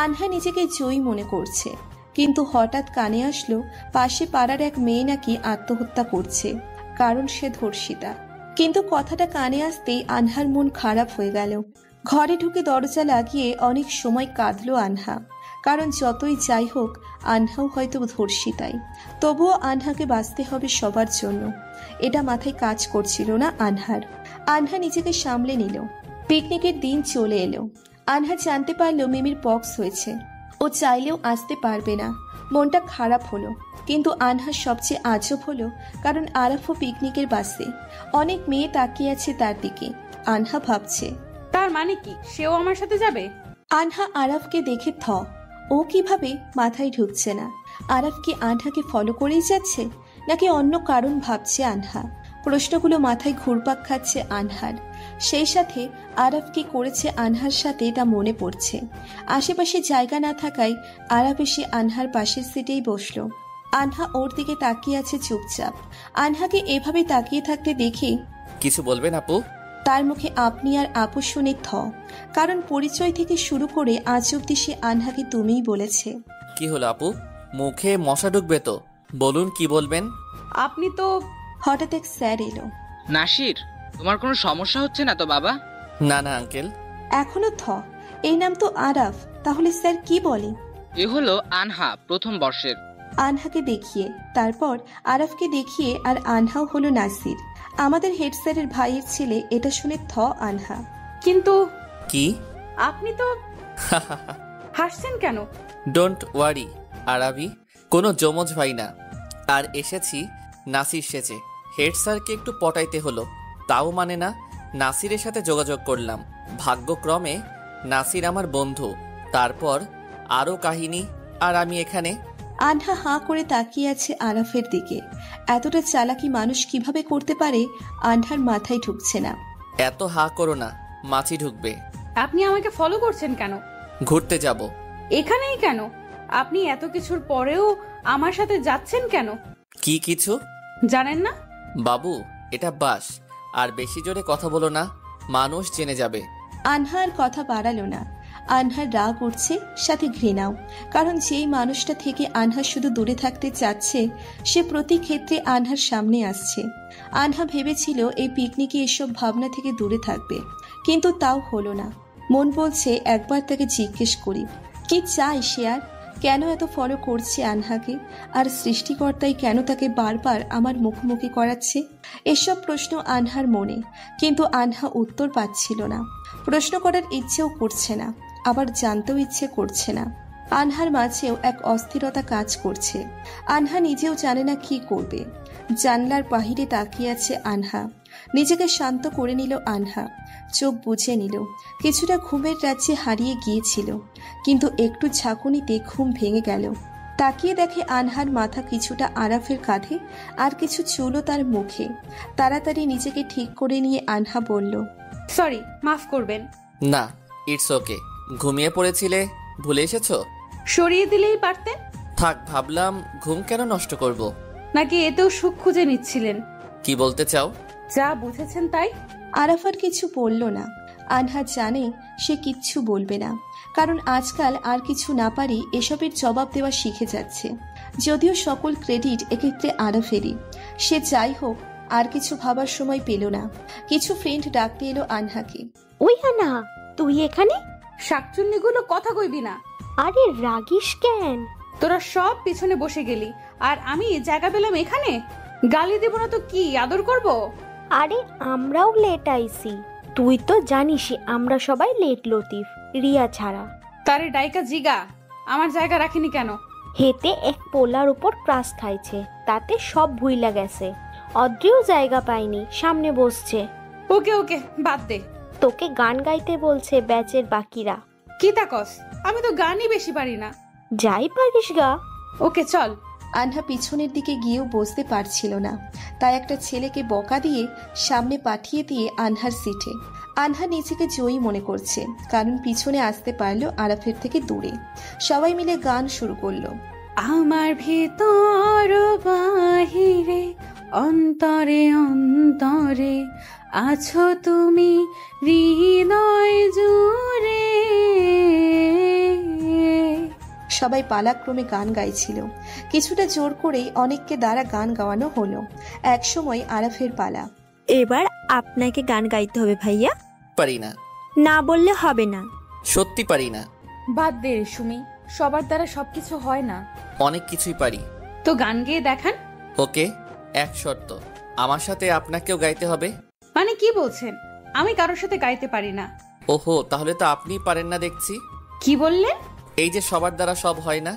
আনহা নিজেকে জয়ী মনে করছে, কিন্তু হঠাৎ কানে আসলো পাশে পাড়ার এক মেয়ে নাকি আত্মহত্যা করছে, কারণ সে ধর্ষিতা। কিন্তু কথাটা কানে আসতেই আনহার মন খারাপ হয়ে গেল। ঘরে ঢুকে দরজা লাগিয়ে অনেক সময় কাঁদল আনহা, কারণ যতই যাই হোক আনহাও হয়তো ধর্ষিতাই। তবুও আনহাকে বাঁচতে হবে সবার জন্য, এটা মাথায় কাজ করছিল না আনহার। আনহা নিজেকে সামলে নিল। পিকনিকের দিন চলে এলো। আনহা জানতে পারলো মিমির পক্স হয়েছে। ও চাইলেও আসতে পারবে না। মনটা খারাপ হলো। কিন্তু আনহার সবচেয়ে আজব হলো, কারণ আরাফও পিকনিকের বাসে। অনেক মেয়ে তাকিয়ে আছে তার দিকে। আনহা ভাবছে, তার মানে কি সেও আমার সাথে যাবে? আনহা আরাফকে দেখে থ। ও কিভাবে মাথায় ঢুকছে না। আরাফ কি আনহাকে ফলো করেই যাচ্ছে, নাকি অন্য কারণ ভাবছে আনহা? প্রশ্নগুলো মাথায় ঘুরপাক খাচ্ছে আনহার। সেই সাথে আরাফ কি করেছে আনহার সাথে তা মনে পড়ছে। আশেপাশে জায়গা না থাকায় আরাফ এসে আনহার পাশের সিটেই বসল। আনহা ওর দিকে তাকিয়ে আছে চুপচাপ। আনহাকে এভাবে তাকিয়ে থাকতে দেখে, কিছু বলবেন আপু? তার মুখে আপনি আর আপু শুনে থ, কারণ পরিচয় থেকে শুরু করে আজ অব্দি সে আনহাকে তুমিই বলেছে। কি হলো আপু, মুখে মশা ঢুকবে তো? বলুন কি বলবেন। আপনি তো। হঠাৎ এক স্যার এলো। নাসির, তোমার কোনো সমস্যা হচ্ছে না তো বাবা? না না আঙ্কেল। এখনো থ? এই নাম তো আরাফ, তাহলে স্যার কি বলে? এ হলো আনহা, প্রথম বর্ষের। আনহাকে দেখিয়ে, তারপর আরাফকে দেখিয়ে, আর আনহাও হলো নাসির, আমাদের হেড স্যারের ভাইয়ের ছেলে। এটা শুনে থ আনহা। কিন্তু কি? আপনি তো। হাসছেন কেন? ডোন্ট ওয়ারি আরাবি, কোনো জমজ ভাই না। আর এসেছি নাসির সেজে। হেড স্যারকে একটু পটাইতে হলো, তাও মানে না। নাসিরের সাথে যোগাযোগ করলাম। ভাগ্যক্রমে নাসির আমার বন্ধু। তারপর আরও কাহিনী, আর আমি এখানে। আনহা হাঁ করে তাকিয়ে আছে আরাফের দিকে। এতটা চালাকি মানুষ কিভাবে করতে পারে আনহার মাথায় ঢুকছে না। এত হা করো না, মাছি ঢুকবে। আপনি আমাকে ফলো করছেন কেন? ঘুরতে যাব। এখানেই কেন? আপনি এত কিছুর পরেও আমার সাথে যাচ্ছেন কেন? কি কিছু জানেন না? বাবু, এটা বাস, আর বেশি জোরে কথা বলো না, মানুষ জেনে যাবে। আনহার কথা বাড়ালো না। আনহার রাগ উঠছে, সাথে ঘৃণাও, কারণ যেই মানুষটা থেকে আনহা শুধু দূরে থাকতে চাচ্ছে সে প্রতি ক্ষেত্রে আনহার সামনে আসছে। আনহা ভেবেছিল এই পিকনিকে এসব ভাবনা থেকে দূরে থাকবে, কিন্তু তাও হলো না। মন বলছে একবার তাকে জিজ্ঞেস করি কি চাই সে, আর কেন এত ফলো করছে আনহাকে, আর সৃষ্টিকর্তাই কেন তাকে বারবার আমার মুখোমুখি করাচ্ছে। এসব প্রশ্ন আনহার মনে, কিন্তু আনহা উত্তর পাচ্ছিল না। প্রশ্ন করার ইচ্ছেও করছে না, আবার জানতেও ইচ্ছে করছে না। আনহার মাঝেও এক অস্থিরতা কাজ করছে। আনহা নিজেও জানে না কি করবে। জানলার বাহিরে তাকিয়ে আছে আনহা। নিজেকে শান্ত করে নিল আনহা, চোখ বুঝে নিল। কিছুটা ঘুমের রাজ্যে হারিয়ে গিয়েছিল, কিন্তু একটু ঝাঁকুনিতে ঘুম ভেঙে গেল। তাকিয়ে দেখে আনহার মাথা কিছুটা আরাফের কাঁধে, আর কিছু চুলও তার মুখে। তাড়াতাড়ি নিজেকে ঠিক করে নিয়ে আনহা বলল, সরি, মাফ করবেন। না, ইটস ওকে। ঘুমিয়ে পড়েছিলে, ভুলে এসেছো? সরিয়ে দিলেই পারতেন। থাক, ভাবলাম ঘুম কেন নষ্ট করব। নাকি এতেও সুখ খুঁজে নিচ্ছিলেন? কি বলতে চাও? যা বুঝেছেন তাই। আরাফ আর কিছু বলল না। আনহা জানে সে কিচ্ছু বলবে না, কারণ আজকাল আর কিছু না পারি এসবের জবাব দেওয়া শিখে যাচ্ছে। যদিও সকল ক্রেডিট এক্ষেত্রে আরাফেরই। সে যাই হোক, আর কিছু ভাবার সময় পেল না। কিছু ফ্রেন্ড ডাকতে এলো আনহাকে। ওই আনা, তুই এখানে? শাকচুন্নিগুলো কথা কইবি না। আরে রাগিস কেন? তোরা সব পিছনে বসে গেলি আর আমি জায়গা পেলাম এখানে। গালি দেব না তো কি আদর করব? আরে আমরাও লেট আইছি, তুই তো জানিসই আমরা সবাই লেট লতিফ, রিয়া ছাড়া। তারে ডাইকা জিগা আমার জায়গা রাখিনি কেন? হেতে এক পোলার উপর ক্রাশ খাইছে, তাতে সব ভুইলা গেছে। অদ্রিও জায়গা পায়নি, সামনে বসছে। ওকে ওকে বাদ দে। তোকে গান গাইতে বলছে ব্যাচের বাকিরা। কি তাকস? আমি তো গানই বেশি পারি না। যাই পারিস গা। ওকে চল। আনহা পিছনের দিকে গিয়েও বসতে পারছিল না, তাই একটা ছেলেকে বকা দিয়ে সামনে পাঠিয়ে দিয়ে আনহার সিটে। আনহা নিজেকে জয়ী মনে করছে, কারণ পিছনে আসতে পারলো আরাফের থেকে দূরে। সবাই মিলে গান শুরু করলো। আমার ভেতর বাহিরে অন্তরে অন্তরে আছো তুমি হৃদয় জুড়ে। সবাই পালাক্রমে গান গাইছিল। কিছুটা জোর করেই অনেককে দ্বারা গান গাওয়ানো হলো। একসময় আরাফের পালা। এবার আপনাকে গান গাইতে হবে ভাইয়া। পারি না। না বললে হবে না। সত্যি পারি না। বাদ দে সুমি, সবার দ্বারা সবকিছু হয় না। অনেক কিছুই পারি। তো গান গেয়ে দেখান। ওকে, এক শর্ত, আমার সাথে আপনাকেও গাইতে হবে। মানে কি বলছেন? আমি কারোর সাথে গাইতে পারি না। ওহো, তাহলে তো আপনিই পারেন না দেখছি। কি বললেন? এই যে সবার দ্বারা সব হয় না।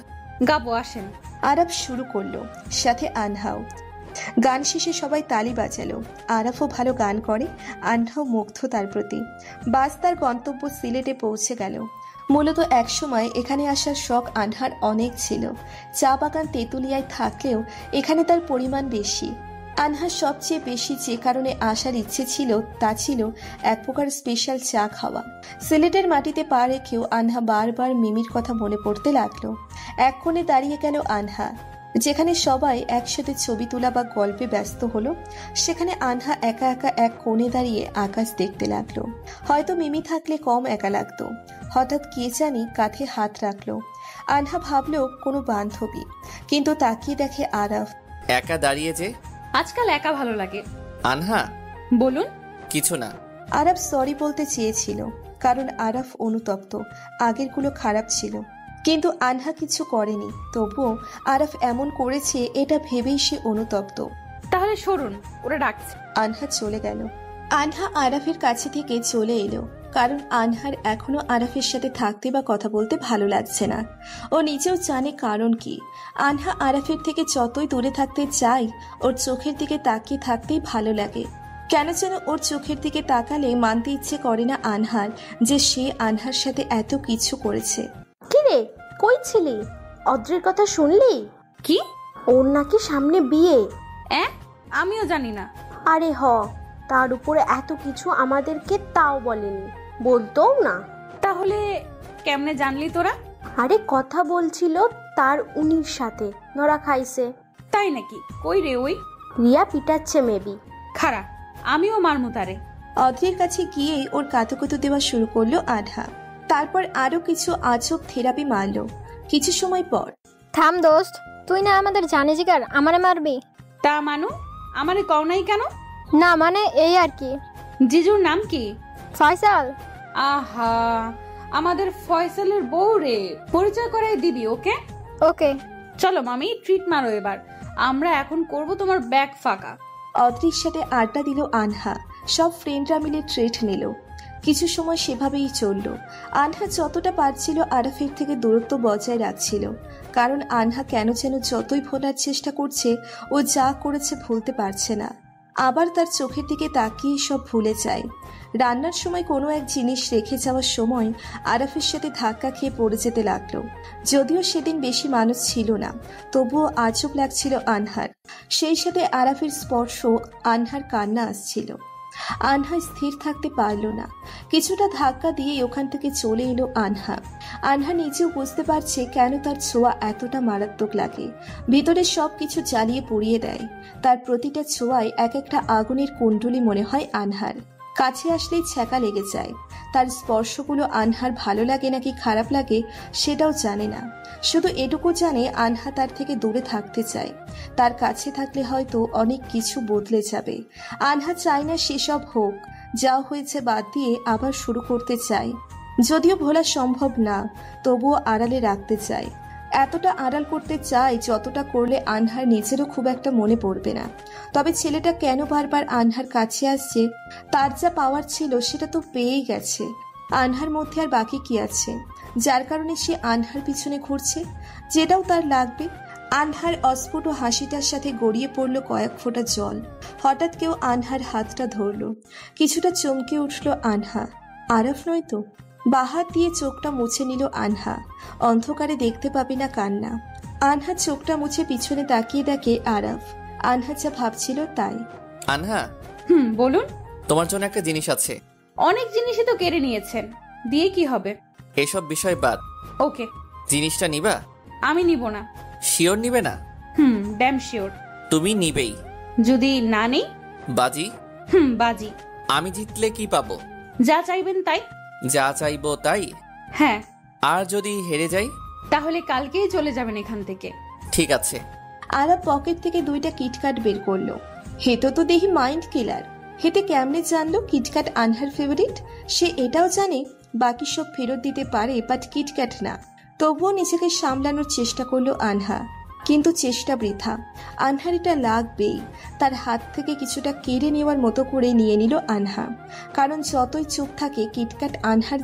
গাবো, আসেন। আরাফ শুরু করলো, সাথে আনহাও। গান শেষে সবাই তালি বাজালো। আরাফও ভালো গান করে, আনহাও মুগ্ধ তার প্রতি। বাস তার গন্তব্য সিলেটে পৌঁছে গেল। মূলত একসময় এখানে আসার শখ আনহার অনেক ছিল। চা বাগান তেঁতুলিয়ায় থাকলেও এখানে তার পরিমাণ বেশি। আনহার সবচেয়ে বেশি যে কারণে আসার ইচ্ছে ছিল তা ছিল এক প্রকার স্পেশাল চা খাওয়া। সিলেটের মাটিতে পা রেখেও আনহা বারবার মিমির কথা মনে পড়তে লাগলো। এক কোণে দাঁড়িয়ে গেল আনহা। যেখানে সবাই একসাথে ছবি তোলা বা গল্পে ব্যস্ত হলো, সেখানে আনহা একা একা এক কোণে দাঁড়িয়ে আকাশ দেখতে লাগলো। হয়তো মিমি থাকলে কম একা লাগতো। হঠাৎ কে জানি কাঁধে হাত রাখলো। আনহা ভাবলো কোনো বান্ধবী, কিন্তু তাকিয়ে দেখে আরাফ। একা দাঁড়িয়ে যে? আজকাল একা ভালো লাগে। আনহা, বলুন। কিছু না। আরাফ সরি বলতে চেয়েছিল, কারণ আরাফ অনুতপ্ত। আগেরগুলো খারাপ ছিল, কিন্তু আনহা কিছু করেনি। তবুও আরাফ এমন করেছে এটা ভেবেই সে অনুতপ্ত। তাহলে সরুন, ওরা ডাকছে। আনহা চলে গেল। আনহা আরাফের কাছে থেকে চলে এলো, কারণ আনহার এখনো আরাফের সাথে থাকতে বা কথা বলতে ভালো লাগছে না। ও নিজেও জানে কারণ কি। আনহা আরাফের থেকে যতই দূরে থাকতে চায়, ওর চোখের দিকে তাকিয়ে থাকতেই ভালো লাগে। কেন যেন ওর চোখের দিকে তাকালে মানতে ইচ্ছে করে না আনহার যে সে আনহার সাথে এত কিছু করেছে। কি রে, কই ছিলি? অদ্রির কথা শুনলি? কি? ওর নাকি সামনে বিয়ে। আমিও জানি না। আরে হ, তার উপরে এত কিছু আমাদেরকে তাও বলেনি, বলতোও না। তাহলে কেমনে জানলি তোরা? আরে কথা বলছিল তার উনির সাথে ধরা খাইছে। তাই নাকি? কই রে ওই? রিয়া পিটাচ্ছে মেবি। খারা, আমিও মারমু তারে। অদ্রির কাছে গিয়েই ওর কাতুকুতু দেওয়া শুরু করলো আনহা। তারপর আরো কিছু আজব থেরাপি মারলো। কিছু সময় পর, থাম দোস্ত, তুই না আমাদের জানে জিগার আমারে মারবি? তা মানু, আমারে কও নাই কেন? না মানে এই আর কি। জিজুর নাম কি? ফয়সাল। আহা, আমাদের ফয়সালের বউ রে। পরিচয় করাই দিবি ওকে? ওকে। চলো মামি, ট্রিট মারো এবার। আমরা এখন করব তোমার ব্যাগ ফাঁকা। অদ্রির সাথে আড্ডা দিল আনহা। সব ফ্রেন্ডরা মিলে ট্রিট নিল। কিছু সময় সেভাবেই চলল। আনহা যতটা পারছিল আরাফের থেকে দূরত্ব বজায় রাখছিল, কারণ আনহা কেন যেন যতই ভোলার চেষ্টা করছে, ও যা করেছে ভুলতে পারছে না। আবার তার চোখের দিকে তাকিয়ে সব ভুলে যায়। রান্নার সময় কোনো এক জিনিস রেখে যাওয়ার সময় আরাফের সাথে ধাক্কা খেয়ে পড়ে যেতে লাগলো। যদিও সেদিন বেশি মানুষ ছিল না, তবুও আজব লাগছিল আনহার। সেই সাথে আরাফের স্পর্শ, আনহার কান্না আসছিল। আনহা স্থির থাকতে পারল না। কিছুটা ধাক্কা দিয়ে ওখান থেকে চলে এলো আনহা। আনহা নিজেও বুঝতে পারছে কেন তার ছোঁয়া এতটা মারাত্মক লাগে। ভিতরে সব কিছু জ্বালিয়ে পুড়িয়ে দেয়। তার প্রতিটা ছোঁয়ায় এক একটা আগুনের কুণ্ডলী মনে হয় আনহার। কাছে আসলেই ছ্যাঁকা লেগে যায়। তার স্পর্শগুলো আনহার ভালো লাগে নাকি খারাপ লাগে সেটাও জানে না। শুধু এটুকু জানে আনহা তার থেকে দূরে থাকতে চায়। তার কাছে থাকলে হয়তো অনেক কিছু বদলে যাবে। আনহা চায় না সেসব হোক। যা হয়েছে বাদ দিয়ে আবার শুরু করতে চায়। যদিও ভোলা সম্ভব না, তবুও আড়ালে রাখতে চায়। এতটা আড়াল করতে চায় যতটা করলে আনহার নিজেরও খুব একটা মনে পড়বে না। তবে ছেলেটা কেন বারবার আনহার কাছে আসছে? তার যা পাওয়ার ছিল সেটা তো পেয়েই গেছে। আনহার মধ্যে আর বাকি কি আছে যার কারণে সে আনহার পিছনে ঘুরছে? যেটাও তার লাগবে। আনহার অস্ফুট হাসিটার সাথে গড়িয়ে পড়ল কয়েক ফোঁটা জল। হঠাৎ কেউ আনহার হাতটা ধরল। কিছুটা চমকে উঠল আনহা। আরফ নয় তো? বাহাত দিয়ে চোখটা মুছে নিল আনহা। অন্ধকারে দেখতে পাবে না কান্না। আনহা চোখটা মুছে পিছনে তাকিয়ে দেখে আরফ। আনহা যা ভাবছিল তাই। আনহা, বলুন। তোমার জন্য একটা জিনিস আছে। অনেক জিনিসই তো কেড়ে নিয়েছেন, দিয়ে কি হবে? এসব বিষয় বাদ। ওকে। জিনিসটা নিবা? আমি নিব না। শিওর নিবে না? Damn sure. তুমি নিবেই? যদি না নেই? বাজি? বাজি। আমি জিতলে কি পাবো? যা চাইবেন তাই। যা চাইবো তাই? হ্যাঁ। আর যদি হেরে যাই? তাহলে কালকেই চলে যাবেন এখান থেকে। ঠিক আছে। আরব পকেট থেকে 2টা কিটক্যাট বের করলো। হেতো তো দেখি মাইন্ড কিলার। হেতে কেমনে জানলো কিটক্যাট আনহার ফেভারিট? সে এটাও জানে বাকি সব ফেরত দিতে পারে, বাট কিটক্যাট না। তবুও নিজেকে সামলানোর চেষ্টা করলো আনহা, কিন্তু চেষ্টা বৃথা। আনহার এটা লাগবেই। তার হাত থেকে কিছুটা কেড়ে নেওয়ার মতো করে নিয়ে নিল আনহা। কারণ যতই চুপ থাকে কিটক্যাট আনহার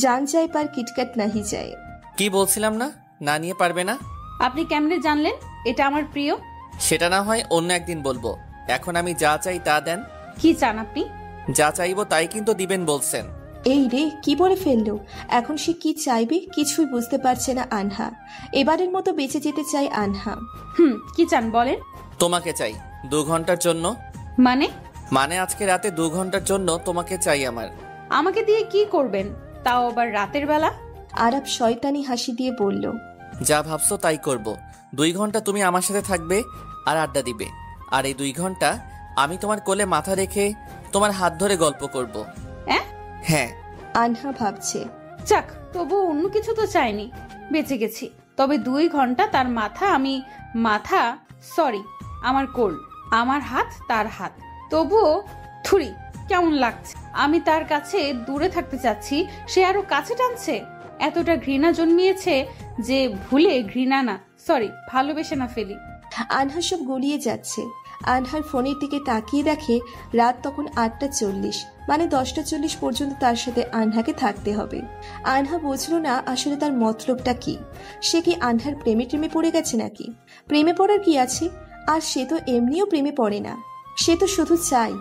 জান যায় পার কিটক্যাট নাহি যায়। কি বলছিলাম না, না নিয়ে পারবে না? আপনি কেমনে জানলেন এটা আমার প্রিয়? সেটা না হয় অন্য একদিন বলবো। এখন আমি যা চাই তা দেন। কি চান আপনি? যা চাইবো তাই কিন্তু দিবেন বলছেন। এই রে, কি বলে ফেললো? এখন সে কি চাইবে কিছুই বুঝতে পারছে না আনহা। এবারের মতো বেঁচে যেতে চায় আনহা। কি চান বলেন? তোমাকে চাই 2 ঘন্টার জন্য। মানে আজকে রাতে 2 ঘন্টার জন্য তোমাকে চাই আমার। আমাকে দিয়ে কি করবেন, তাও আবার রাতের বেলা? আরব শয়তানি হাসি দিয়ে বলল, যা ভাবছো তাই করব। 2 ঘন্টা তুমি আমার সাথে থাকবে আর আড্ডা দিবে। আর এই 2 ঘন্টা আমি তোমার কোলে মাথা রেখে তোমার হাত ধরে গল্প করব। হ্যাঁ। আনহা ভাবছে, যাক, তবু অন্য কিছু তো চাইনি, বেঁচে গেছি। তবে 2 ঘন্টা তার আমার কোল, আমার হাত তার হাত। তবুও থুরি কেমন লাগছে। আমি তার কাছে দূরে থাকতে চাচ্ছি, সে আরো কাছে টানছে। এতটা ঘৃণা জন্মিয়েছে যে ভুলে ভালোবেসে না ফেলি। আনহা সব গলিয়ে যাচ্ছে। আনহার ফোনের দিকে তাকিয়ে দেখে রাত তখন 8:40, মানে 10:40 পর্যন্ত তার সাথে আনহাকে থাকতে হবে। আনহা বুঝলো না আসলে তার মতলবটা কি। সে কি আনহার প্রেমে পড়ে গেছে নাকি? প্রেমে পড়ার কি আছে? আর সে তো এমনিও প্রেমে পড়ে না, সে তো শুধু চাই।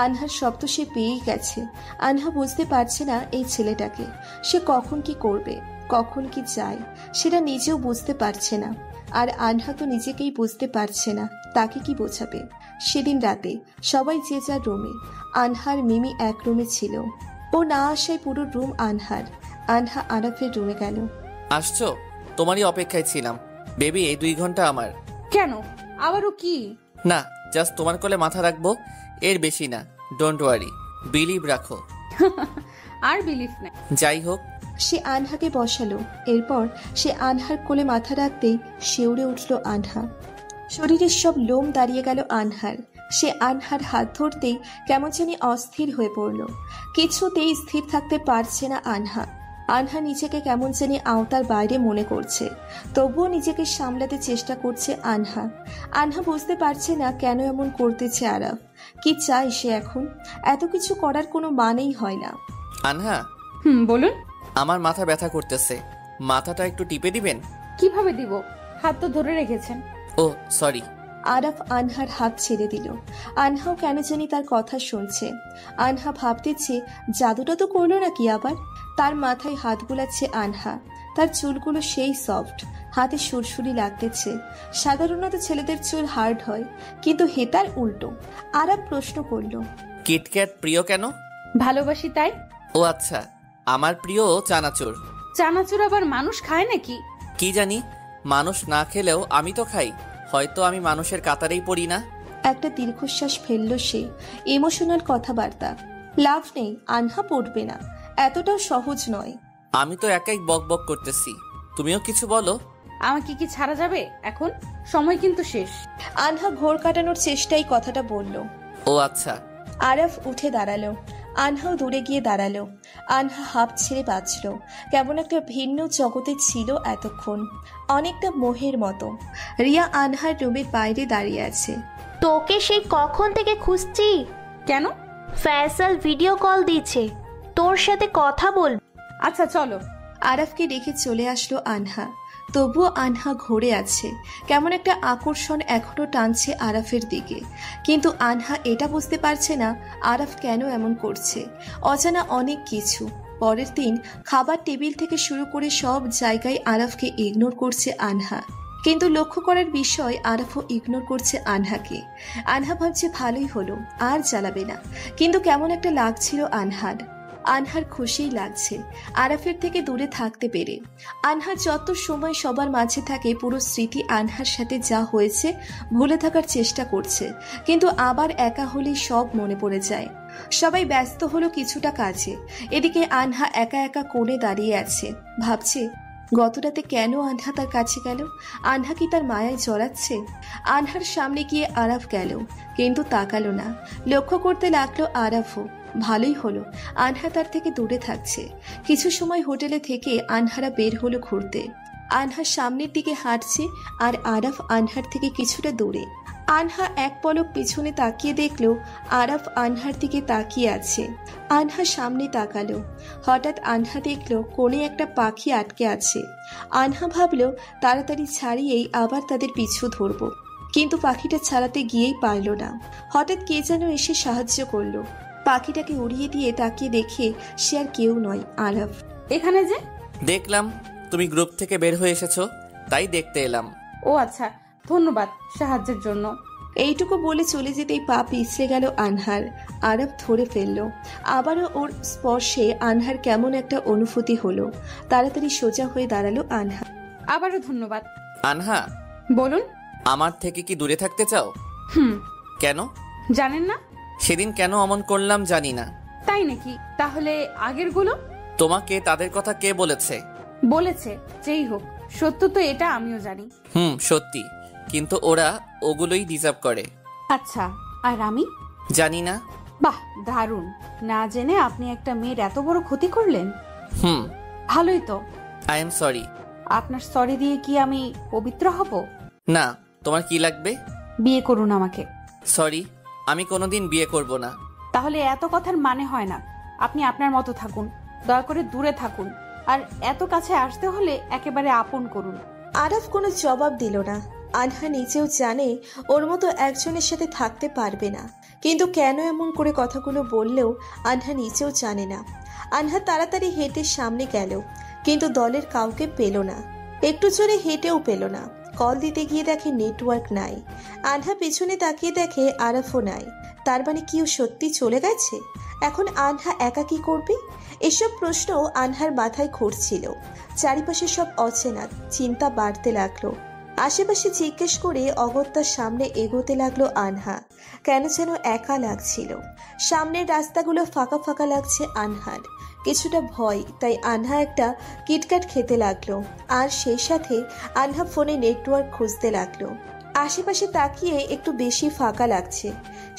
আনহার শব্দ সে পেয়েই গেছে। আনহা বুঝতে পারছে না এই ছেলেটাকে। সে কখন কি করবে, কখন কি চায় সেটা নিজেও বুঝতে পারছে না। আর আনহা তো নিজেকেই বুঝতে পারছে না, তাকে কি বোঝাবে। সেদিন রাতে সবাই যে যার রুমে। আনহার মিমি এক রুমে ছিল। ও না আসায় পুরো রুম আনহার। আনহা আরাফের রুমে গেল। আসছো? তোমারই অপেক্ষায় ছিলাম বেবি। এই 2 ঘন্টা আমার। কেন, আবারও কি? না, জাস্ট তোমার কোলে মাথা রাখবো, এর বেশি না। ডোন্ট ওয়ারি, বিলিভ রাখো। আর বিলিভ নাই। যাই হোক, সে আনহাকে বসালো। এরপর সে আনহার কোলে মাথা রাখতেই শিউরে উঠল আনহা। শরীরের সব লোম দাঁড়িয়ে গেল আনহার। সে আনহার হাত ধরতেই কেমন জানি অস্থির হয়ে পড়ল। কিছুতেই স্থির থাকতে পারছে না আনহা। আনহা নিজেকে কেমন জানি আওতার বাইরে মনে করছে, তবুও নিজেকে সামলাতে চেষ্টা করছে আনহা। আনহা বুঝতে পারছে না কেন এমন করতেছে আরাফ। কি চাই সে এখন? এত কিছু করার কোনো মানেই হয় না। আনহা। বলুন। আমার মাথা ব্যথা করতেছে, মাথাটা একটু টিপে দিবেন? কিভাবে দিব, হাত তো ধরে রেখেছেন। ও সরি। আরাফ আনহার হাত ছেড়ে দিল। আনহাও কেন জানি তার কথা শুনছে। আনহা ভাবতেছে জাদুটা তো করলো নাকি আবার। তার মাথায় হাত বুলাচ্ছে আনহা। তার চুলগুলো সেই সফট, হাতে সুরসুরি লাগতেছে। সাধারণত ছেলেদের চুল হার্ড হয়, কিন্তু হেতার উল্টো। আরাফ প্রশ্ন করল, কিটক্যাট প্রিয় কেন? ভালোবাসি তাই। ও আচ্ছা, আমার প্রিয় চানাচুর। চানাচুর আবার মানুষ খায় নাকি? কি জানি, মানুষ না খেলেও আমি তো খাই। হয়তো আমি মানুষের কাতারেই পড়ি না। একটা দীর্ঘশ্বাস ফেলল সে। ইমোশনাল কথাবার্তা। লাভ নেই, আনহা পড়বে না, এতটাও সহজ নয়। আমি তো একাই বক বক করতেছি, তুমিও কিছু বলো। আমাকে কি ছাড়া যাবে এখন? সময় কিন্তু শেষ। আনহা ঘোর কাটানোর চেষ্টায় কথাটা বলল। ও আচ্ছা। আরাফ উঠে দাঁড়ালো, আনহাও দূরে গিয়ে দাঁড়ালো। আনহা হাঁপ ছেড়ে বাঁচল। কেমন একটা ভিন্ন জগতে ছিল এতক্ষণ, অনেকটা মোহের মতো। রিয়া আনহার রুমের বাইরে দাঁড়িয়ে আছে। তোকে সেই কখন থেকে খুঁজছি। কেন? ফয়সাল ভিডিও কল দিয়েছে, তোর সাথে কথা বল। আচ্ছা চলো। আরাফকে রেখে চলে আসলো আনহা। তবুও আনহা ঘুরে আছে, কেমন একটা আকর্ষণ এখনো টানছে আরাফের দিকে। কিন্তু আনহা এটা বুঝতে পারছে না আরাফ কেন এমন করছে। অজানা অনেক কিছু। পরের দিন খাবার টেবিল থেকে শুরু করে সব জায়গায় আরাফকে ইগনোর করছে আনহা। কিন্তু লক্ষ্য করার বিষয়, আরাফও ইগনোর করছে আনহাকে। আনহা ভাবছে ভালোই হলো, আর জ্বালাবে না। কিন্তু কেমন একটা লাগছিল আনহার খুশিই লাগছে আরাফের থেকে দূরে থাকতে পেরে। আনহা যত সময় সবার মাঝে থাকে, পুরো স্মৃতি আনহার সাথে যা হয়েছে ভুলে থাকার চেষ্টা করছে। কিন্তু আবার একা হলেই সব মনে পড়ে যায়। সবাই ব্যস্ত হলো কিছুটা কাজে। এদিকে আনহা একা একা কোণে দাঁড়িয়ে আছে, ভাবছে গত রাতে কেন আনহা তার কাছে গেল। আনহা কি তার মায়ায় জড়াচ্ছে? আনহার সামনে গিয়ে আরাফ গেল, কিন্তু তাকালো না। লক্ষ্য করতে লাগলো আরাফও। ভালোই হলো, আনহা তার থেকে দূরে থাকছে। কিছু সময় হোটেলে থেকে আনহারা বের হলো ঘুরতে। আনহা সামনের দিকে হাঁটছে আর আরাফ আনহার থেকে কিছুটা দূরে। আনহা এক পলক পিছনে তাকিয়ে দেখলো আরাফ আনহার দিকে তাকিয়ে আছে। আনহা সামনে তাকালো। হঠাৎ আনহা দেখলো কোণে একটা পাখি আটকে আছে। আনহা ভাবলো তাড়াতাড়ি ছাড়িয়েই আবার তাদের পিছু ধরবো, কিন্তু পাখিটা ছাড়াতে গিয়েই পারল না। হঠাৎ কে যেন এসে সাহায্য করলো। পাখিটাকে উড়িয়ে দিয়ে তাকিয়ে দেখে সে আর কেউ নয়, আরাফ। এখানে যে দেখলাম তুমি গ্রুপ থেকে বের হয়ে এসেছো, তাই দেখতে এলাম। ও আচ্ছা, ধন্যবাদ সাহায্যের জন্য। এইটুকু বলে চলে যেতেই পা পিছলে গেল আনহার। আরাফ ধরে ফেলল। আবারও ওর স্পর্শে আনহার কেমন একটা অনুভূতি হলো। তাড়াতাড়ি সোজা হয়ে দাঁড়ালো আনহা। আবারও ধন্যবাদ। আনহা, বলুন। আমার থেকে কি দূরে থাকতে চাও? কেন জানেন না? সেদিন কেন অমন করলাম জানি না। তাই নাকি? তাহলে আগের গুলো? তোমাকে তাদের কথা কে বলেছে? বলেছে, যেই হোক, সত্য তো এটা আমিও জানি। সত্যি, কিন্তু ওরা ওগুলোই ডিজার্ভ করে। আচ্ছা, আর আমি? জানি না। বাহ, দারুণ। না জেনে আপনি একটা মেয়ের এত বড় ক্ষতি করলেন। ভালোই তো। I am sorry. আপনার সরি দিয়ে কি আমি পবিত্র হব? না, তোমার কি লাগবে? বিয়ে করুন আমাকে। সরি, আমি কোনোদিন বিয়ে করব না। তাহলে এত কথার মানে হয় না। আপনি আপনার মতো থাকুন, দয়া করে দূরে থাকুন। আর এত কাছে আসতে হলে একেবারে আপন করুন। আরাফ কোনো জবাব দিল না। আনহা নিজেও জানে ওর মতো একজনের সাথে থাকতে পারবে না, কিন্তু কেন এমন করে কথাগুলো বললেও আনহা নিজেও জানে না। আনহা তাড়াতাড়ি হেঁটে সামনে গেল, কিন্তু দলের কাউকে পেল না। একটু জোরে হেঁটেও পেল না। কল দিতে গিয়ে দেখে নেটওয়ার্ক নাই। আনহা পিছনে তাকিয়ে দেখে আরাফও নাই। তার মানে কি ও সত্যি চলে গেছে? এখন আনহা একা কি করবে? এসব প্রশ্ন আনহার মাথায় ঘুরছিল। চারিপাশে সব অচেনা, চিন্তা বাড়তে লাগলো। আশেপাশে জিজ্ঞেস করে অগত্যার সামনে এগোতে লাগলো আনহা। কেন যেন একা লাগছিল। সামনের রাস্তাগুলো ফাঁকা ফাঁকা লাগছে আনহার। কিছুটা ভয়, তাই আনহা একটা কিটক্যাট খেতে লাগলো। আর সেই সাথে আনহা ফোনে নেটওয়ার্ক খুঁজতে লাগলো। আশেপাশে তাকিয়ে একটু বেশি ফাঁকা লাগছে।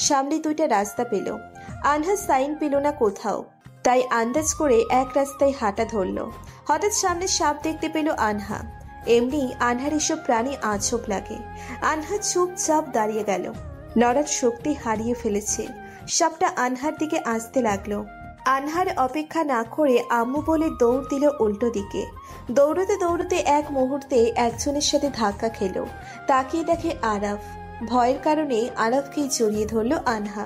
সামনে দুইটা রাস্তা পেল। আনহা সাইন পেল না কোথাও, তাই আন্দাজ করে এক রাস্তায় হাঁটা ধরল। হঠাৎ সামনে সাপ দেখতে পেল আনহা। এমনি আনহার এসব প্রাণী আজব লাগে। আনহা চুপচাপ দাঁড়িয়ে গেল। নড়ার শক্তি হারিয়ে ফেলেছে। সাপটা আনহার দিকে আসতে লাগলো। আনহার অপেক্ষা না করে আম্মু বলে দৌড় দিল উল্টো দিকে। দৌড়তে দৌড়তে এক মুহূর্তে একজনের সাথে ধাক্কা খেলো। তাকিয়ে দেখে আরাফ। ভয়ের কারণে আরাফকে জড়িয়ে ধরল আনহা।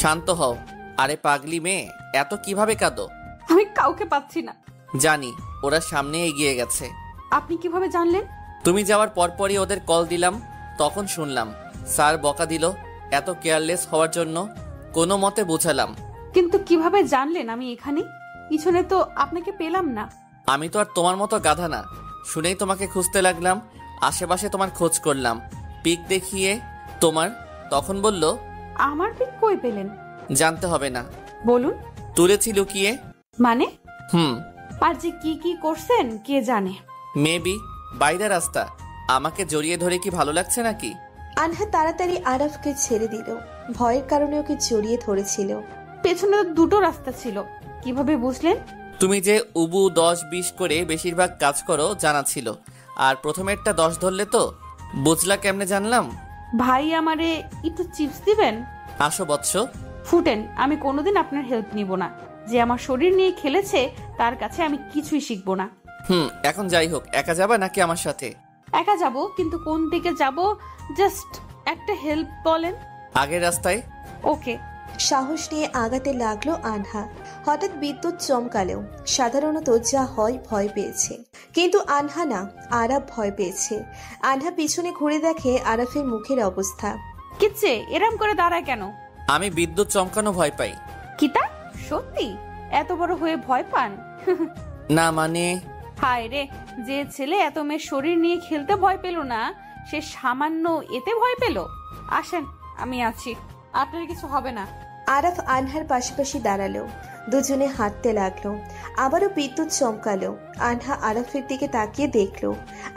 শান্ত হও। আরে পাগলি মেয়ে, এত কিভাবে কাঁদো? আমি কাউকে পাচ্ছি না। জানি, ওরা সামনে এগিয়ে গেছে। আপনি কিভাবে জানলেন? তুমি যাওয়ার পরপরই ওদের কল দিলাম, তখন শুনলাম। স্যার বকা দিল এত কেয়ারলেস হওয়ার জন্য। কোনো মতে বোঝালাম। কিন্তু কিভাবে জানলেন আমি এখানে? পিছনে তো আপনাকে পেলাম না। আমি তো আর তোমার মতো গাধা না, শুনেই তোমাকে খুঁজতে লাগলাম। আশেপাশে তোমার খোঁজ করলাম, পিক দেখিয়ে তোমার, তখন বলল। আমার পিক কই পেলেন? জানতে হবে না। বলুন। তুলেছি লুকিয়ে। মানে? আর যে কি কি করছেন কে জানে। মেবি বাইরে রাস্তা। আমাকে জড়িয়ে ধরে কি ভালো লাগছে নাকি? আনহা তাড়াতাড়ি আরাফকে ছেড়ে দিল। ভয়ের কারণে ওকে জড়িয়ে ধরেছিল। পেছনে তো দুটো রাস্তা ছিল, কিভাবে বুঝলেন? তুমি যে উবু 10-20 করে বেশিরভাগ কাজ করো জানা ছিল, আর প্রথমেরটা 10 ধরলে তো। বুঝলা কেমনে জানলাম? ভাই আমারে একটু চিপস দিবেন? আসো বৎস। ফুটেন, আমি কোনোদিন আপনার হেল্প নিব না। যে আমার শরীর নিয়ে খেলেছে তার কাছে আমি কিছুই শিখবো না। এখন যাই হোক, একা যাবা নাকি আমার সাথে? একা যাব, কিন্তু কোন দিকে যাব জাস্ট একটা হেল্প বলেন। আগের রাস্তায়। ওকে। সাহস নিয়ে আগাতে লাগলো আনহা। হঠাৎ বিদ্যুৎ চমকালেও সাধারণত যা হয় ভয় পেয়েছে, কিন্তু আনহা না, আরাফ ভয় পেয়েছে। আনহা পিছনে ঘুরে দেখে আরাফের মুখের অবস্থা। কিচ্ছে এরম করে দাঁড়ায় কেন? আমি বিদ্যুৎ চমকানো ভয় পাই। কিতা? সত্যি এত বড় হয়ে ভয় পান? না মানে। হায় রে, যে ছেলে এত মেয়ের শরীর নিয়ে খেলতে ভয় পেল না, সে সামান্য এতে ভয় পেল। আসেন, আমি আছি, আপনার কিছু হবে না। আরাফ আনহার পাশাপাশি দাঁড়ালো। দুজনে হাঁটতে লাগলো। আবারও বিদ্যুৎ চমকালো। আনহা আরাফের দিকে তাকিয়ে দেখলো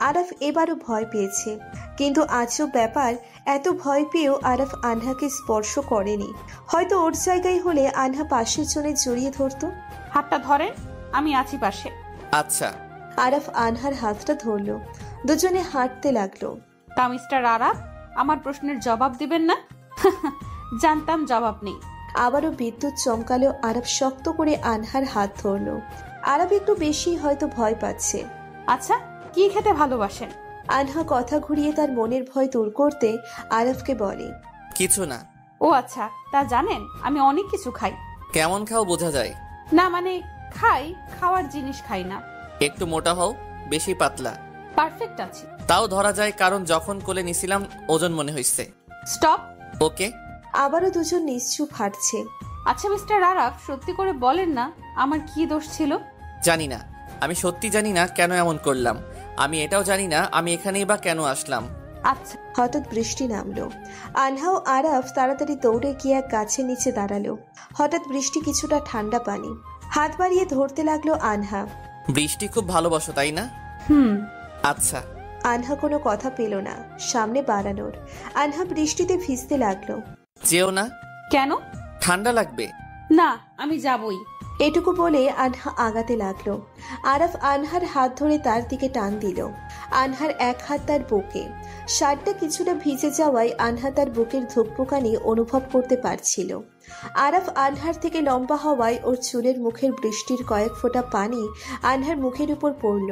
আরাফ এবারও ভয় পেয়েছে। কিন্তু আজও ব্যাপার, এত ভয় পেয়েও আরাফ আনহাকে স্পর্শ করেনি। হয়তো ওর জায়গায় হলে আনহা পাশের জনে জড়িয়ে ধরতো। হাতটা ধরেন, আমি আছি পাশে। আচ্ছা। আরাফ আনহার হাতটা ধরলো। দুজনে হাঁটতে লাগলো। তা মিস্টার আরাফ, আমার প্রশ্নের জবাব দিবেন না? জানতাম জবাব নেই। আবারও বিদ্যুৎ চমকালো। আরাফ শক্ত করে আনহার হাত ধরলো। আরাফ একটু বেশি হয়তো ভয় পাচ্ছে। আচ্ছা, কি খেতে ভালোবাসেন? আনহা কথা ঘুরিয়ে তার মনের ভয় দূর করতে আরাফকে বলে, কিছু না। ও আচ্ছা, তা জানেন আমি অনেক কিছু খাই। কেমন খাও বোঝা যায় না মানে খাই, খাওয়ার জিনিস খাই না। একটু মোটা হও, বেশি পাতলা। পারফেক্ট আছি। তাও ধরা যায়, কারণ যখন কোলে নিছিলাম ওজন মনে হইছে। স্টপ। ওকে। আবারও দুজন নিশ্চুপ হাঁটছে। আচ্ছা মিস্টার আরাফ, সত্যি করে বলেন না আমার কি দোষ ছিল? জানি না, আমি সত্যি জানি না কেন এমন করলাম। আমি এটাও জানি না আমি এখানেই বা কেন আসলাম। আচ্ছা। হঠাৎ বৃষ্টি নামলো। আনহা ও আরাফ তাড়াতাড়ি দৌড়ে গিয়ে এক গাছের নিচে দাঁড়ালো। হঠাৎ বৃষ্টি কিছুটা ঠান্ডা পানি। হাত বাড়িয়ে ধরতে লাগলো আনহা। বৃষ্টি খুব ভালোবাসো তাই না? আচ্ছা। আনহা কোনো কথা পেল না সামনে বাড়ানোর। আনহা বৃষ্টিতে ভিজতে লাগলো। যেও না। কেন? ঠান্ডা লাগবে। না, আমি যাবই। এটুকু বলে আনহা আগাতে লাগলো। আরাফ আনহার হাত ধরে তার দিকে টান দিল। আনহার এক হাত তার বুকে। শার্টটা কিছুটা ভিজে যাওয়ায় আনহা তার বুকের ধুকপুকানি অনুভব করতে পারছিল। আরাফ আনহার থেকে লম্বা হওয়ায় ওর চুলের মুখের বৃষ্টির কয়েক ফোঁটা পানি আনহার মুখের উপর পড়ল।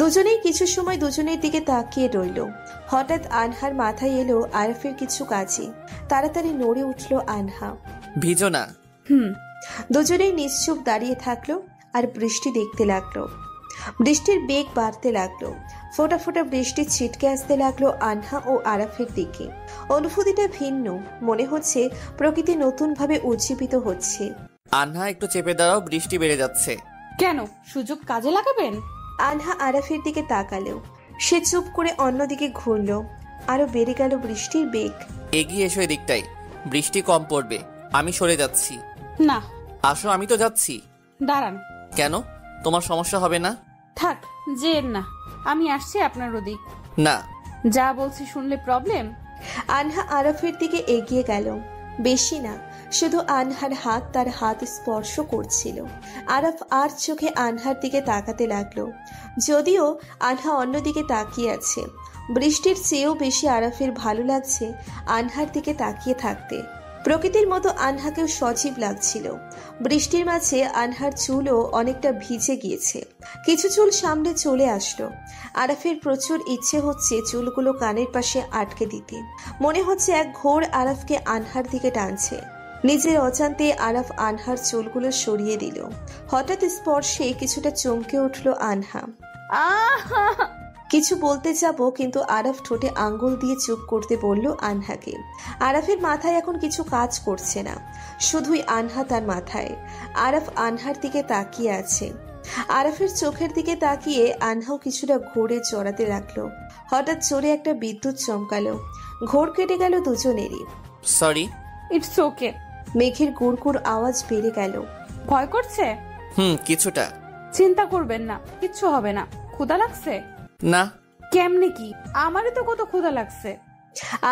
দুজনেই কিছু সময় দুজনের দিকে তাকিয়ে রইল। হঠাৎ আনহার মাথায় এলো আরাফের কিছু কাজে। তাড়াতাড়ি নড়ে উঠল আনহা। ভিজো না। দুজনেই নিশ্চুপ দাঁড়িয়ে থাকলো আর বৃষ্টি দেখতে লাগলো। বৃষ্টির বেগ বাড়তে লাগলো। ফোঁটা ফোঁটা বৃষ্টি ছিটকে আসতে লাগলো আনহা ও আরাফের দিকে। অনুভূতিটা ভিন্ন, মনে হচ্ছে প্রকৃতি নতুন ভাবে উজ্জীবিত হচ্ছে। আনহা একটু চেপে দাঁড়াও, বৃষ্টি বেড়ে যাচ্ছে। কেন, সুযোগ কাজে লাগাবেন? আনহা আরাফের দিকে তাকালো। সে চুপ করে অন্যদিকে ঘুরলো। আরো বেড়ে গেল বৃষ্টির বেগ। এগিয়ে এসো এদিকটাই, বৃষ্টি কম পড়বে। আমি সরে যাচ্ছি। না। আসো, আমি তো যাচ্ছি। দাঁড়ান। কেন, তোমার সমস্যা হবে না? থাক, যেন না, আমি আসছি আপনার ওদিক। না। যা বলছি শুনলে প্রবলেম? আনহা আরাফের দিকে এগিয়ে গেল। বেশি না, শুধু আনহার হাত তার হাত স্পর্শ করছিল। আরাফ আর চোখে আনহার দিকে তাকাতে লাগলো। যদিও আনহা অন্যদিকে তাকিয়ে আছে, বৃষ্টির চেয়েও বেশি আরাফের ভালো লাগছে আনহার দিকে তাকিয়ে থাকতে। প্রকৃতির মতো আনহাকেও সজীব লাগছিল। বৃষ্টির মাঝে আনহার চুলও অনেকটা ভিজে গিয়েছে। কিছু চুল সামনে চলে আসলো। আরাফের প্রচুর ইচ্ছে হচ্ছে চুলগুলো কানের পাশে আটকে দিতে। মনে হচ্ছে এক ঘোর আরাফকে আনহার দিকে টানছে। নিজের অজান্তে আরাফ আনহার চুলগুলো সরিয়ে দিল। হঠাৎ স্পর্শে কিছুটা চমকে উঠল আনহা। কিছু বলতে যাব কিন্তু আরাফ ঠোঁটে আঙ্গুল দিয়ে চুপ করতে বলল আনহাকে। আরাফের মাথায় এখন কিছু কাজ করছে না, শুধুই আনহা তার মাথায়। আরাফ আনহার দিকে তাকিয়ে আছে। আরাফের চোখের দিকে তাকিয়ে আনহাও কিছুটা ঘোরে চড়াতে লাগলো। হঠাৎ জোরে একটা বিদ্যুৎ চমকালো, ঘোর কেটে গেল দুজনেরই। সরি। It's okay. মেঘের গুড়গুড় আওয়াজ বেড়ে গেল। ভয় করছে? কিছুটা। চিন্তা করবেন না, কিচ্ছু হবে না। ক্ষুধা লাগছে? না। কেমনে কি? আমারই তো কত ক্ষুধা লাগছে।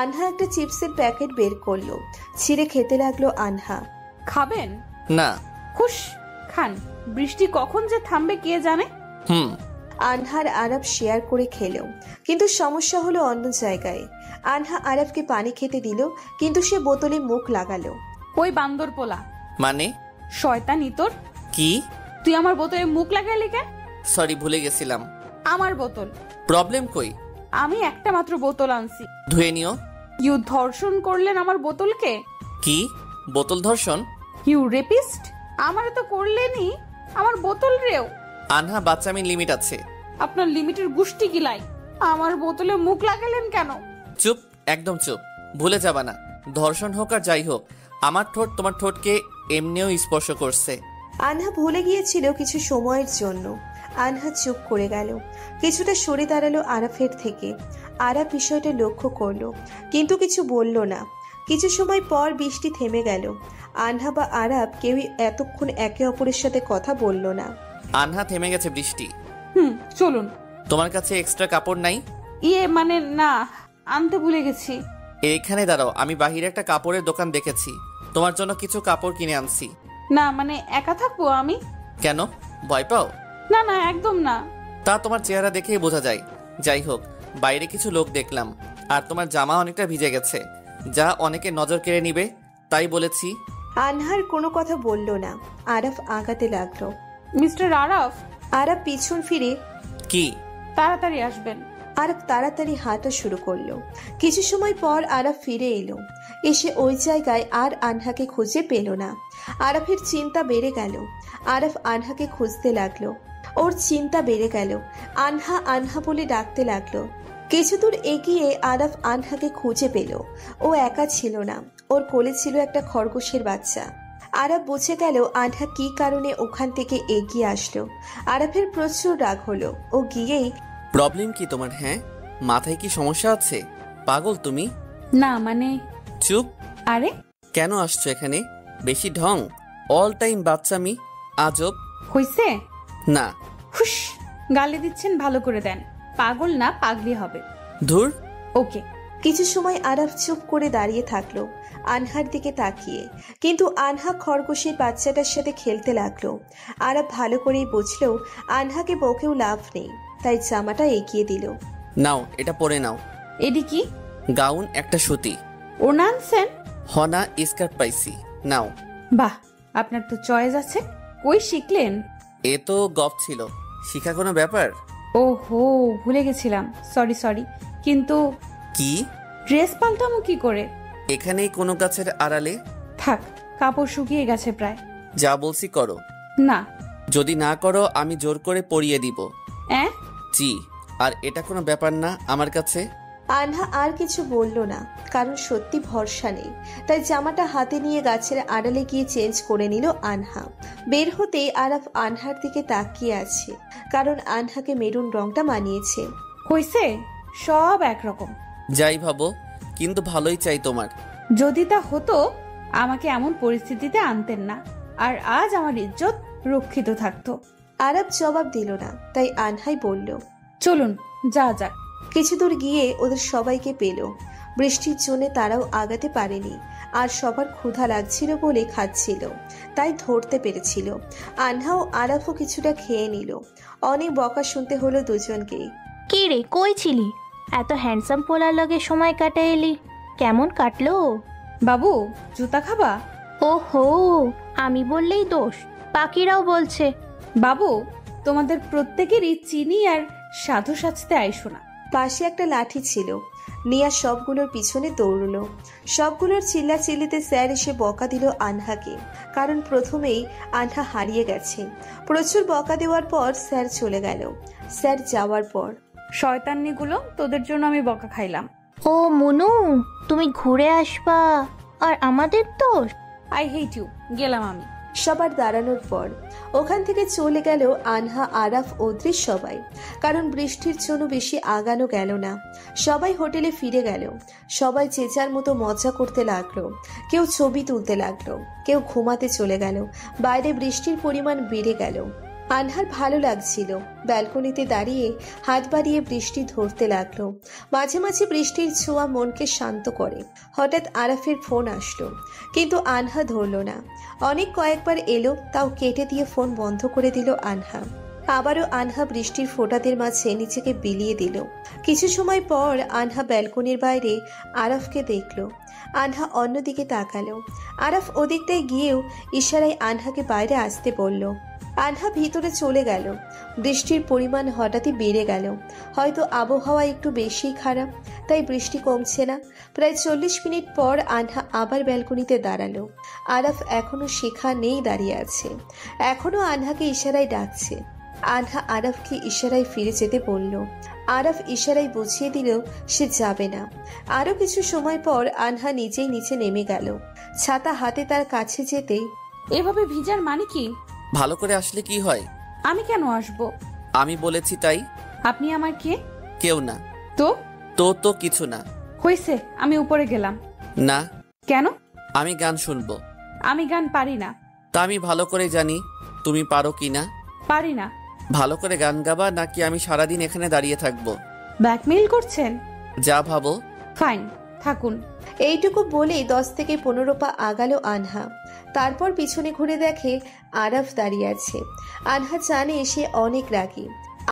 আনহা একটা চিপসের প্যাকেট বের করলো, ছিঁড়ে খেতে লাগলো আনহা। খাবেন? না। খুশ, খান। বৃষ্টি কখন যে থামবে কে জানে। আনহার আরাফ শেয়ার করে খেলো, কিন্তু সমস্যা হলো অন্য জায়গায়। আনহা আরাফকে পানি খেতে দিল, কিন্তু সে বোতলে মুখ লাগালো। ওই বান্দর পোলা। মানে? শয়তানি তোর। কি? তুই আমার বোতলে মুখ লাগাইলি কেন? সরি, ভুলে গেছিলাম। আমার বোতল। প্রবলেম কই? আমি একটা মাত্র বোতল আনছি। ধুয়ে নিও। ইউ ধর্ষণ করলেন আমার বোতলকে। কি? বোতল ধর্ষণ? You rapist. আমারে তো করলেনই, আমার বোতল রেও। আনহা, বাচ্চামির লিমিট আছে। আপনার লিমিটের গুষ্টি গিলাই। আমার বোতলে মুখ লাগালেন কেন? চুপ, একদম চুপ। ভুলে যাবা না, ধর্ষণ হোক আর যাই হোক, আমার ঠোঁট তোমার ঠোঁটকে এমনিও স্পর্শ করছে। আনহা ভুলে গিয়েছিল কিছু সময়ের জন্য। আনহা চুপ করে গেল, কিছুটা সরে দাঁড়ালো আরাফের থেকে। আরাফ বিষয়টা লক্ষ্য করলো, কিন্তু কিছু বলল না। কিছু সময় পর বৃষ্টি থেমে গেল। আনহা বা আরাফ কেউই এতক্ষণ একে অপরের সাথে কথা বলল না। আনহা, থেমে গেছে বৃষ্টি। চলুন। তোমার কাছে এক্সট্রা কাপড় নাই? মানে না, আনতে ভুলে গেছি। এইখানে দাঁড়াও, আমি বাহিরে একটা কাপড়ের দোকান দেখেছি, তোমার জন্য কিছু কাপড় কিনে আনছি। না মানে একা থাকবো আমি। কেন, ভয় পাও? না না, একদম না। তা তোমার চেহারা দেখেই বোঝা যায়। যাই হোক, বাইরে কিছু লোক দেখলাম, আর তোমার জামা অনেকটা ভিজে গেছে, যা অনেকে নজর কেড়ে নিবে, তাই বলেছি। আনহার কোনো কথা বলল না। আরাফ আগাতে লাগলো। মিস্টার আরাফ। আরাফ পিছন ফিরে, কি? তাড়াতাড়ি আসবেন। আরাফ তাড়াতাড়ি হাঁটা শুরু করলো। কিছু সময় পর আরাফ ফিরে এলো। এসে ওই জায়গায় আর আনহাকে খুঁজে পেল না। আরাফের চিন্তা বেড়ে গেল। আরাফ আনহাকে খুঁজতে লাগলো। ওর চিন্তা বেড়ে গেল। আনহা আনহা বলে ডাকতে লাগলো। কিছু দূর এগিয়ে আরাফ আনহাকে খুঁজে পেল। ও একা ছিল না, ওর কোলে ছিল একটা খরগোশের বাচ্চা। আরাফ বুঝে গেল আনহা কি কারণে ওখান থেকে এগিয়ে আসলো। আরাফের প্রচুর রাগ হলো। ও গিয়েই, প্রবলেম কি তোমার? হ্যাঁ, মাথায় কি সমস্যা আছে? পাগল তুমি? না মানে। চুপ। আরে কেন আসছো এখানে? বেশি ঢং, অল টাইম বাচ্চামি, আজব। হইছে? না। হুশ, গালি দিচ্ছেন, ভালো করে দেন। পাগল না, পাগলি হবে। ধুর। ওকে। কিছু সময় আরাফ চুপ করে দাঁড়িয়ে থাকলো আনহার দিকে তাকিয়ে, কিন্তু আনহা খরগোশের বাচ্চাটার সাথে খেলতে লাগলো। আরাফ ভালো করেই বুঝলো আনহাকে বকেও লাভ নেই, তাই জামাটা এগিয়ে দিল। নাও, এটা পরে নাও। এডি কি? গাউন, একটা সুতি। ওড়না আনছেন? হনা স্কার্ট পাইছি, নাও। বাহ, আপনার তো চয়েস আছে। কই শিখলেন? এ তো গপ ছিল, শিখা কোনো ব্যাপার? ওহো, ভুলে গেছিলাম। Sorry sorry. কিন্তু কি? ড্রেস পাল্টামো কি করে? এখানেই কোনো গাছের আড়ালে। থাক, কাপড় শুকিয়ে গেছে প্রায়। যা বলছি করো। না। যদি না করো আমি জোর করে পরিয়ে দিব। জি, আর এটা কোনো ব্যাপার না আমার কাছে। আনহা আর কিছু বলল না, কারণ সত্যি ভরসা নেই। তাই জামাটা হাতে নিয়ে গাছের আড়ালে গিয়ে চেঞ্জ করে নিল আনহা। বের হতেই আরাফ আনহার দিকে তাকিয়ে আছে, কারণ আনহাকে মেরুন রংটা মানিয়েছে। হইছে, সব একরকম। যাই ভাবো, কিন্তু ভালোই চাই তোমার। যদি তা হতো আমাকে এমন পরিস্থিতিতে আনতেন না, আর আজ আমার ইজ্জত রক্ষিত থাকতো। আরাফ জবাব দিল না, তাই আনহাই বলল, চলুন যা যাক। কিছু দূর গিয়ে ওদের সবাইকে পেল। বৃষ্টির জন্য তারাও আগাতে পারেনি, আর সবার ক্ষুধা লাগছিল বলে খাচ্ছিল, তাই ধরতে পেরেছিল। আনহা ও আরাফও কিছুটা খেয়ে নিল। অনেক বকা শুনতে হলো দুজনকেই। কি রে, কই ছিলি? এত হ্যান্ডসাম পোলার লগে সময় কাটা এলি, কেমন কাটলো? বাবু, জুতা খাবা? ওহো, আমি বললেই দোষ, পাখিরাও বলছে। বাবু, তোমাদের প্রত্যেকেরই চিনি আর সাধু সাজতে আইসো না। পাশে একটা লাঠি ছিল, নিয়া সবগুলোর পিছনে দৌড়লো। সবগুলোর চিল্লাচিল্লিতে স্যার এসে বকা দিল আনহাকে, কারণ প্রথমেই আনহা হারিয়ে গেছে। প্রচুর বকা দেওয়ার পর স্যার চলে গেল। স্যার যাওয়ার পর শয়তান্নিগুলো, তোদের জন্য আমি বকা খাইলাম। ও মনু, তুমি ঘুরে আসবা আর আমাদের দোষ। আই হেট ইউ, গেলাম আমি। সবার দাঁড়ানোর পর ওখান থেকে চলে গেল আনহা, আরাফ, অদ্রিস সবাই। কারণ বৃষ্টির জন্য বেশি আগানো গেল না। সবাই হোটেলে ফিরে গেল। সবাই যে যার মতো মজা করতে লাগলো। কেউ ছবি তুলতে লাগলো, কেউ ঘুমাতে চলে গেল। বাইরে বৃষ্টির পরিমাণ বেড়ে গেল। আনহার ভালো লাগছিল। ব্যালকনিতে দাঁড়িয়ে হাত বাড়িয়ে বৃষ্টি ধরতে লাগলো। মাঝে মাঝে বৃষ্টির ছোঁয়া মনকে শান্ত করে। হঠাৎ আরাফের ফোন আসলো, কিন্তু আনহা ধরল না। অনেক কয়েকবার এলো, তাও কেটে দিয়ে ফোন বন্ধ করে দিল আনহা। আবারও আনহা বৃষ্টির ফোঁটাদের মাঝে নিজেকে বিলিয়ে দিল। কিছু সময় পর আনহা ব্যালকনির বাইরে আরাফকে দেখল। আনহা অন্যদিকে তাকালো। আরাফ ওদিকটায় গিয়েও ইশারায় আনহাকে বাইরে আসতে বলল। আনহা ভিতরে চলে গেল। বৃষ্টির পরিমাণ হঠাৎই বেড়ে গেল। হয়তো আবহাওয়া একটু বেশি খারাপ, তাই বৃষ্টি কমছে না। প্রায় 40 মিনিট পর আনহা আবার ব্যালকনিতে দাঁড়ালো। আরাফ এখনো সেখানেই দাঁড়িয়ে আছে, এখনো আনহাকে ইশারায় ডাকছে। আনহা আরাফকে ইশারায় ফিরে যেতে বলল। আরাফ ইশারায় বুঝিয়ে দিল সে যাবে না। আরো কিছু সময় পর আনহা নিজেই নিচে নেমে গেল। ছাতা হাতে তার কাছে যেতেই, এভাবে ভিজার মানে কি? ভালো করে আসলে কি হয়? আমি কেন আসবো? আমি বলেছি তাই। আপনি আমার কে? কেউ না। তো তো কিছু না। হয়েছে, আমি উপরে গেলাম। না। কেন? আমি গান শুনবো। আমি গান পারি না। তা আমি ভালো করে জানি তুমি পারো কি না। পারি না। ভালো করে গান গাবা নাকি আমি সারাদিন এখানে দাঁড়িয়ে থাকবো? ব্ল্যাকমেইল করছেন? যা ভাবো। ফাইন, থাকুন। এইটুকু বলেই 10 থেকে 15 পা আগালো আনহা। তারপর পিছনে ঘুরে দেখে আরাফ দাঁড়িয়ে আছে। আনহা জানে সে অনেক রাগী।